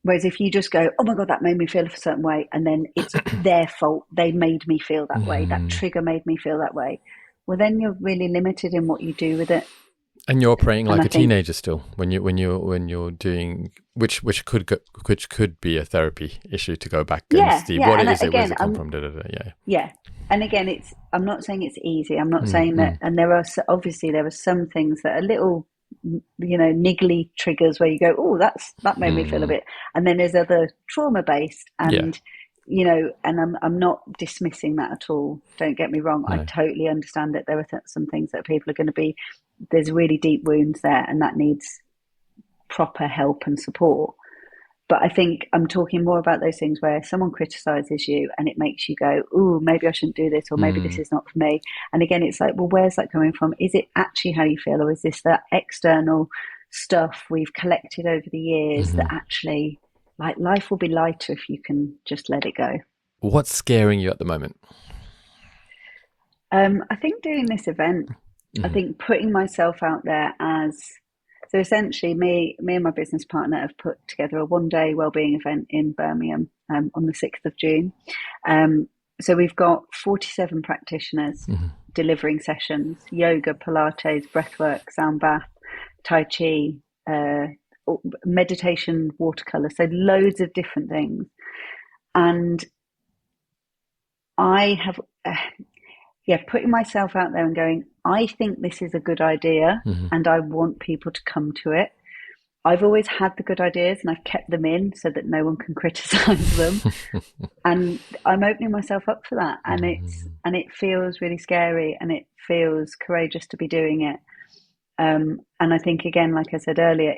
Whereas if you just go, oh my God, that made me feel a certain way, and then it's their fault, they made me feel that way, that trigger made me feel that way, well, then you're really limited in what you do with it. And you're operating like a teenager still when you're doing, which could be a therapy issue to go back and see what it is, where's it come from, Yeah. And again, I'm not saying it's easy. I'm not saying that, and there are some things that are little, niggly triggers where you go, oh, that made me feel a bit, and then there's other trauma based, and and I'm not dismissing that at all. Don't get me wrong. No. I totally understand that there are some things that people are going to be, there's really deep wounds there, and that needs proper help and support. But I think I'm talking more about those things where someone criticizes you and it makes you go, ooh, maybe I shouldn't do this, or maybe this is not for me. And again, it's like, well, where's that coming from? Is it actually how you feel, or is this that external stuff we've collected over the years that actually, life will be lighter if you can just let it go? What's scaring you at the moment? I think doing this event, I think putting myself out there so essentially me and my business partner have put together a one-day wellbeing event in Birmingham on the 6th of June. So we've got 47 practitioners delivering sessions: yoga, Pilates, breathwork, sound bath, Tai Chi, meditation, watercolor, so loads of different things. And I have putting myself out there and going, I think this is a good idea and I want people to come to it. I've always had the good ideas and I've kept them in so that no one can criticize them. And I'm opening myself up for that. And it feels really scary, and it feels courageous to be doing it. And I think, again, like I said earlier,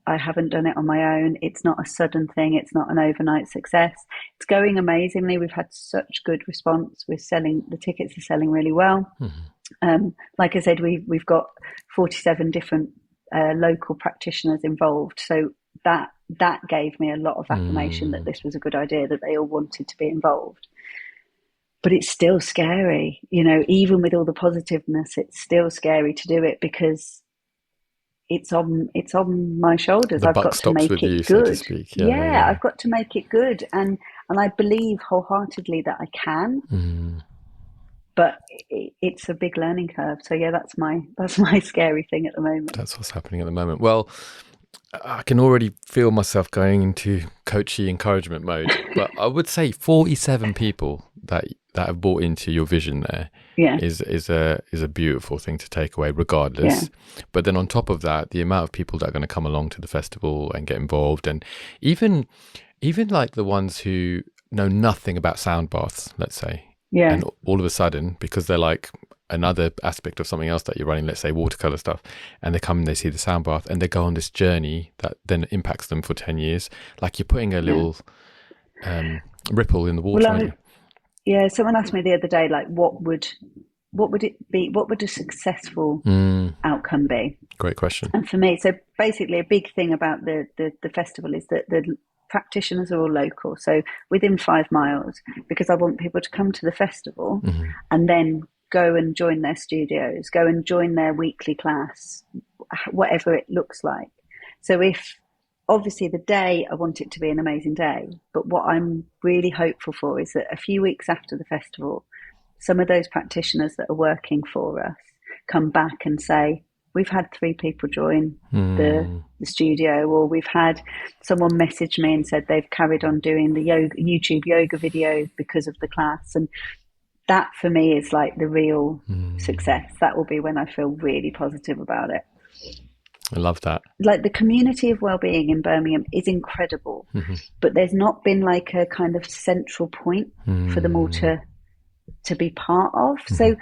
I haven't done it on my own. It's not a sudden thing. It's not an overnight success. It's going amazingly. We've had such good response. The tickets are selling really well. Like I said, we've got 47 different local practitioners involved. So that gave me a lot of affirmation that this was a good idea, that they all wanted to be involved. But it's still scary, even with all the positiveness, it's still scary to do it because it's on my shoulders. I've got to make it good. So to speak. Yeah, I've got to make it good, and I believe wholeheartedly that I can. But it's a big learning curve. So yeah, that's my scary thing at the moment. That's what's happening at the moment. Well, I can already feel myself going into coachy encouragement mode. But I would say 47 people that have bought into your vision there is a beautiful thing to take away, regardless. Yeah. But then on top of that, the amount of people that are going to come along to the festival and get involved, and even like the ones who know nothing about sound baths, let's say. Yeah. And all of a sudden, because they're like another aspect of something else that you're running, let's say watercolor stuff, and they come and they see the sound bath and they go on this journey that then impacts them for 10 years. Like you're putting a little ripple in the water. Well, someone asked me the other day, like, what would it be? What would a successful outcome be? Great question. And for me, so basically a big thing about the festival is that the practitioners are all local, so within 5 miles, because I want people to come to the festival and then go and join their studios, go and join their weekly class, whatever it looks like. So obviously the day, I want it to be an amazing day, but what I'm really hopeful for is that a few weeks after the festival, some of those practitioners that are working for us come back and say, we've had 3 people join the studio, or we've had someone message me and said they've carried on doing the YouTube yoga videos because of the class. And that for me is like the real success. That will be when I feel really positive about it. I love that. Like the community of wellbeing in Birmingham is incredible, but there's not been like a kind of central point for them all to be part of. So,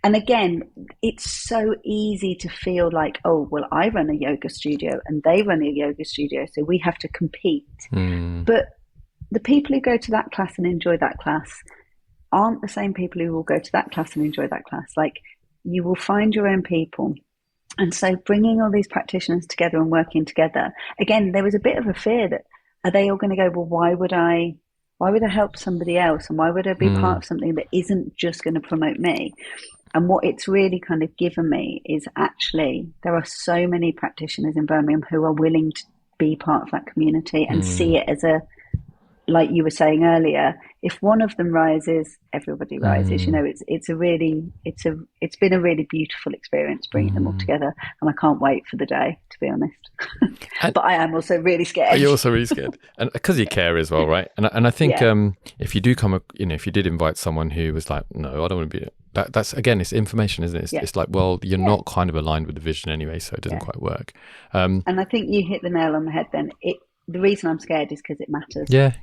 and again, it's so easy to feel like, oh, well, I run a yoga studio and they run a yoga studio, so we have to compete. But the people who go to that class and enjoy that class aren't the same people who will go to that class and enjoy that class. Like, you will find your own people. And so bringing all these practitioners together and working together, again, there was a bit of a fear that, are they all going to go, well, why would I help somebody else? And why would I be part of something that isn't just going to promote me? And what it's really kind of given me is actually there are so many practitioners in Birmingham who are willing to be part of that community and see it as like you were saying earlier, if one of them rises, everybody rises. It's been a really beautiful experience bringing them all together, and I can't wait for the day, to be honest. But I am also really scared. You're also really scared, and because you care as well, right? And I think if you do if you did invite someone who was like, no, I don't want to be that's again, it's information, isn't it? It's like, well, you're not kind of aligned with the vision anyway, so it doesn't quite work. And I think you hit the nail on the head. Then the reason I'm scared is because it matters. Yeah.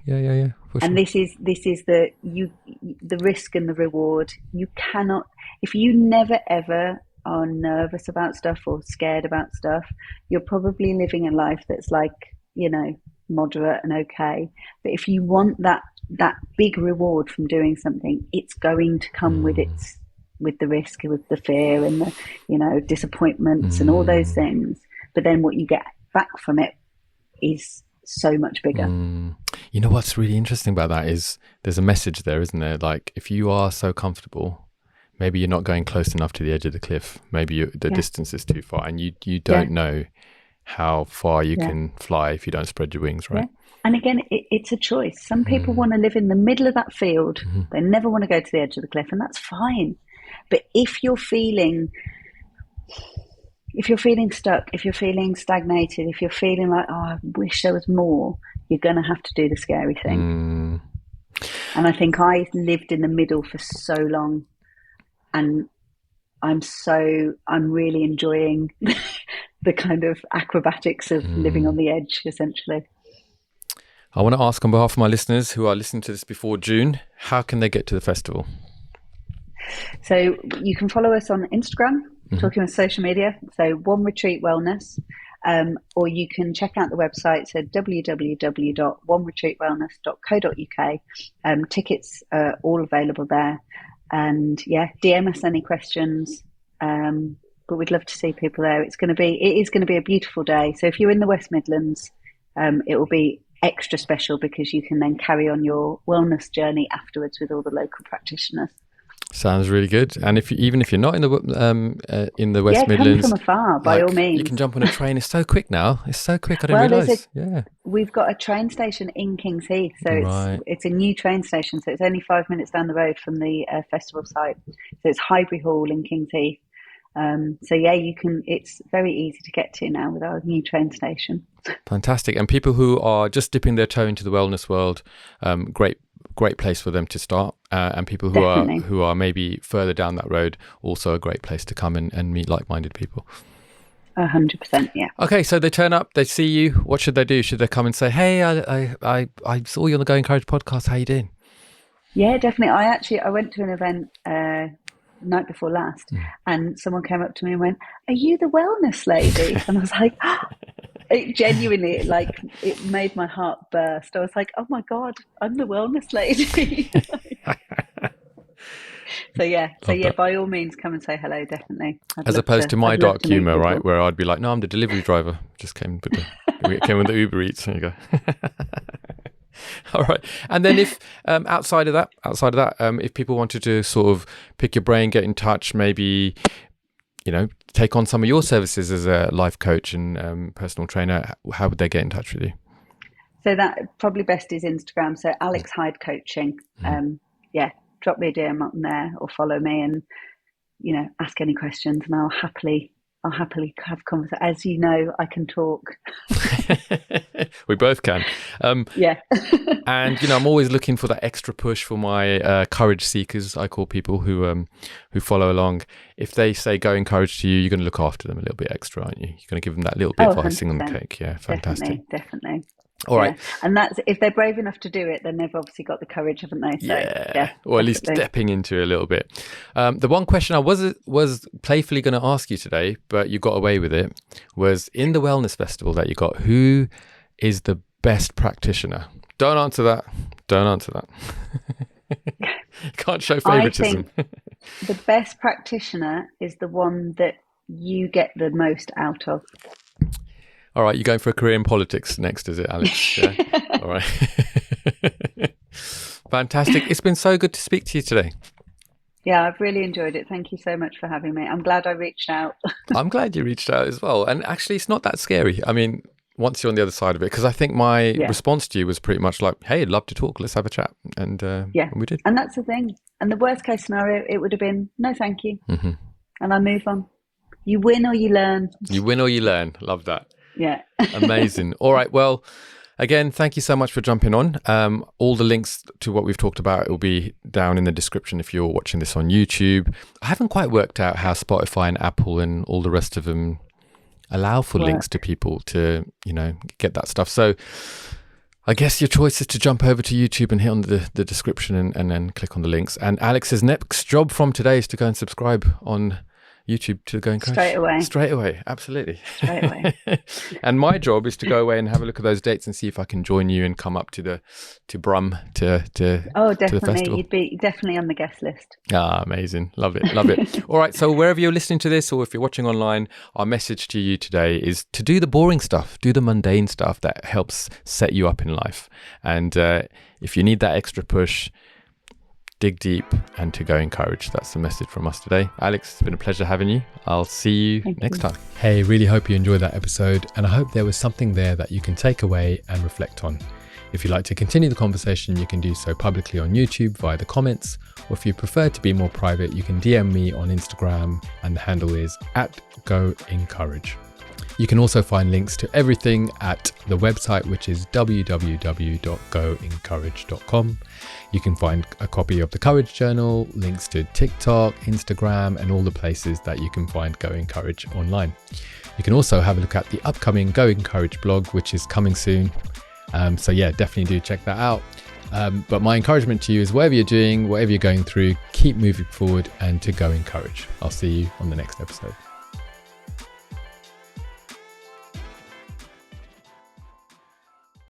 And this is the risk and the reward. You cannot, if you never ever are nervous about stuff or scared about stuff, you're probably living a life that's like, moderate and okay. But if you want that big reward from doing something, it's going to come with the risk, with the fear and the, disappointments and all those things. But then what you get back from it is so much bigger. You know what's really interesting about that is there's a message there, isn't there? Like, if you are so comfortable, maybe you're not going close enough to the edge of the cliff. Maybe the distance is too far, and you don't know how far you can fly if you don't spread your wings, right? And again, it's a choice. Some people want to live in the middle of that field. They never want to go to the edge of the cliff, and that's fine. But if you're feeling stuck, if you're feeling stagnated, if you're feeling like, oh, I wish there was more, you're going to have to do the scary thing. And I think I lived in the middle for so long, and I'm really enjoying the kind of acrobatics of living on the edge, essentially. I want to ask on behalf of my listeners who are listening to this before June, how can they get to the festival? So you can follow us on Instagram talking with social media. So One Retreat Wellness, or you can check out the website. So www.oneretreatwellness.co.uk. Tickets are all available there. And DM us any questions. But we'd love to see people there. It is going to be a beautiful day. So if you're in the West Midlands, it will be extra special because you can then carry on your wellness journey afterwards with all the local practitioners. Sounds really good. And even if you're not in the West Midlands, come from afar by all means. You can jump on a train. It's so quick now. It's so quick. I didn't realise. We've got a train station in King's Heath, so it's a new train station. So it's only 5 minutes down the road from the festival site. So it's Highbury Hall in King's Heath. You can. It's very easy to get to now with our new train station. Fantastic. And people who are just dipping their toe into the wellness world, great place for them to start. And people who are maybe further down that road, also a great place to come and meet like-minded people. 100%, yeah. Okay, so they turn up, they see you. What should they do? Should they come and say, "Hey, I saw you on the Go Encourage podcast. How you doing?" Yeah, definitely. I went to an event night before last, and someone came up to me and went, "Are you the wellness lady?" And I was like, it genuinely, it made my heart burst. I was like, "Oh my God, I'm the wellness lady." So by all means, come and say hello. Definitely. As opposed to my dark humor, right, where I'd be like, "No, I'm the delivery driver. Just came with the Uber Eats." There you go. All right. And then if outside of that, if people wanted to sort of pick your brain, get in touch, maybe, take on some of your services as a life coach and personal trainer, how would they get in touch with you? So that probably best is Instagram. So Alex Hyde Coaching. Drop me a DM on there or follow me and, ask any questions and I'll happily have conversation. As you know, I can talk. We both can. And, I'm always looking for that extra push for my courage seekers, I call people who follow along. If they say Go Encourage to you, you're going to look after them a little bit extra, aren't you? You're going to give them that little bit of icing on the cake. Yeah, fantastic. Definitely. All right. And that's, if they're brave enough to do it, then they've obviously got the courage, haven't they? So, or at least stepping into it a little bit. The one question I was playfully going to ask you today, but you got away with it, was in the wellness festival that you got, who is the best practitioner? Don't answer that. Can't show favoritism. I think the best practitioner is the one that you get the most out of. All right, you're going for a career in politics next, is it, Alex? Yeah. All right. Fantastic. It's been so good to speak to you today. Yeah, I've really enjoyed it. Thank you so much for having me. I'm glad I reached out. I'm glad you reached out as well. And actually, it's not that scary. I mean, once you're on the other side of it, because I think my response to you was pretty much like, "Hey, I'd love to talk. Let's have a chat." And we did. And that's the thing. And the worst case scenario, it would have been, "No, thank you." Mm-hmm. And I move on. You win or you learn. Love that. Yeah. Amazing. All right. Well, again, thank you so much for jumping on. All the links to what we've talked about will be down in the description if you're watching this on YouTube. I haven't quite worked out how Spotify and Apple and all the rest of them allow for links to people to, get that stuff. So I guess your choice is to jump over to YouTube and hit on the description and then click on the links. And Alex's next job from today is to go and subscribe on YouTube to Go Encourage. Straight away, absolutely. Straight away. And my job is to go away and have a look at those dates and see if I can join you and come up to Brum to the festival. You'd be definitely on the guest list. Amazing. Love it. All right, so wherever you're listening to this or if you're watching online, our message to you today is to do the boring stuff, do the mundane stuff that helps set you up in life. And if you need that extra push, dig deep and to Go Encourage. That's the message from us today. Alex, it's been a pleasure having you. I'll see you next time. Hey, really hope you enjoyed that episode, and I hope there was something there that you can take away and reflect on. If you'd like to continue the conversation, you can do so publicly on YouTube via the comments, or if you prefer to be more private, you can DM me on Instagram, and the handle is @GoEncourage. You can also find links to everything at the website, which is www.goencourage.com. You can find a copy of the Courage Journal, links to TikTok, Instagram, and all the places that you can find Go Encourage online. You can also have a look at the upcoming Go Encourage blog, which is coming soon. So definitely do check that out. But my encouragement to you is whatever you're doing, whatever you're going through, keep moving forward and to go in courage. I'll see you on the next episode.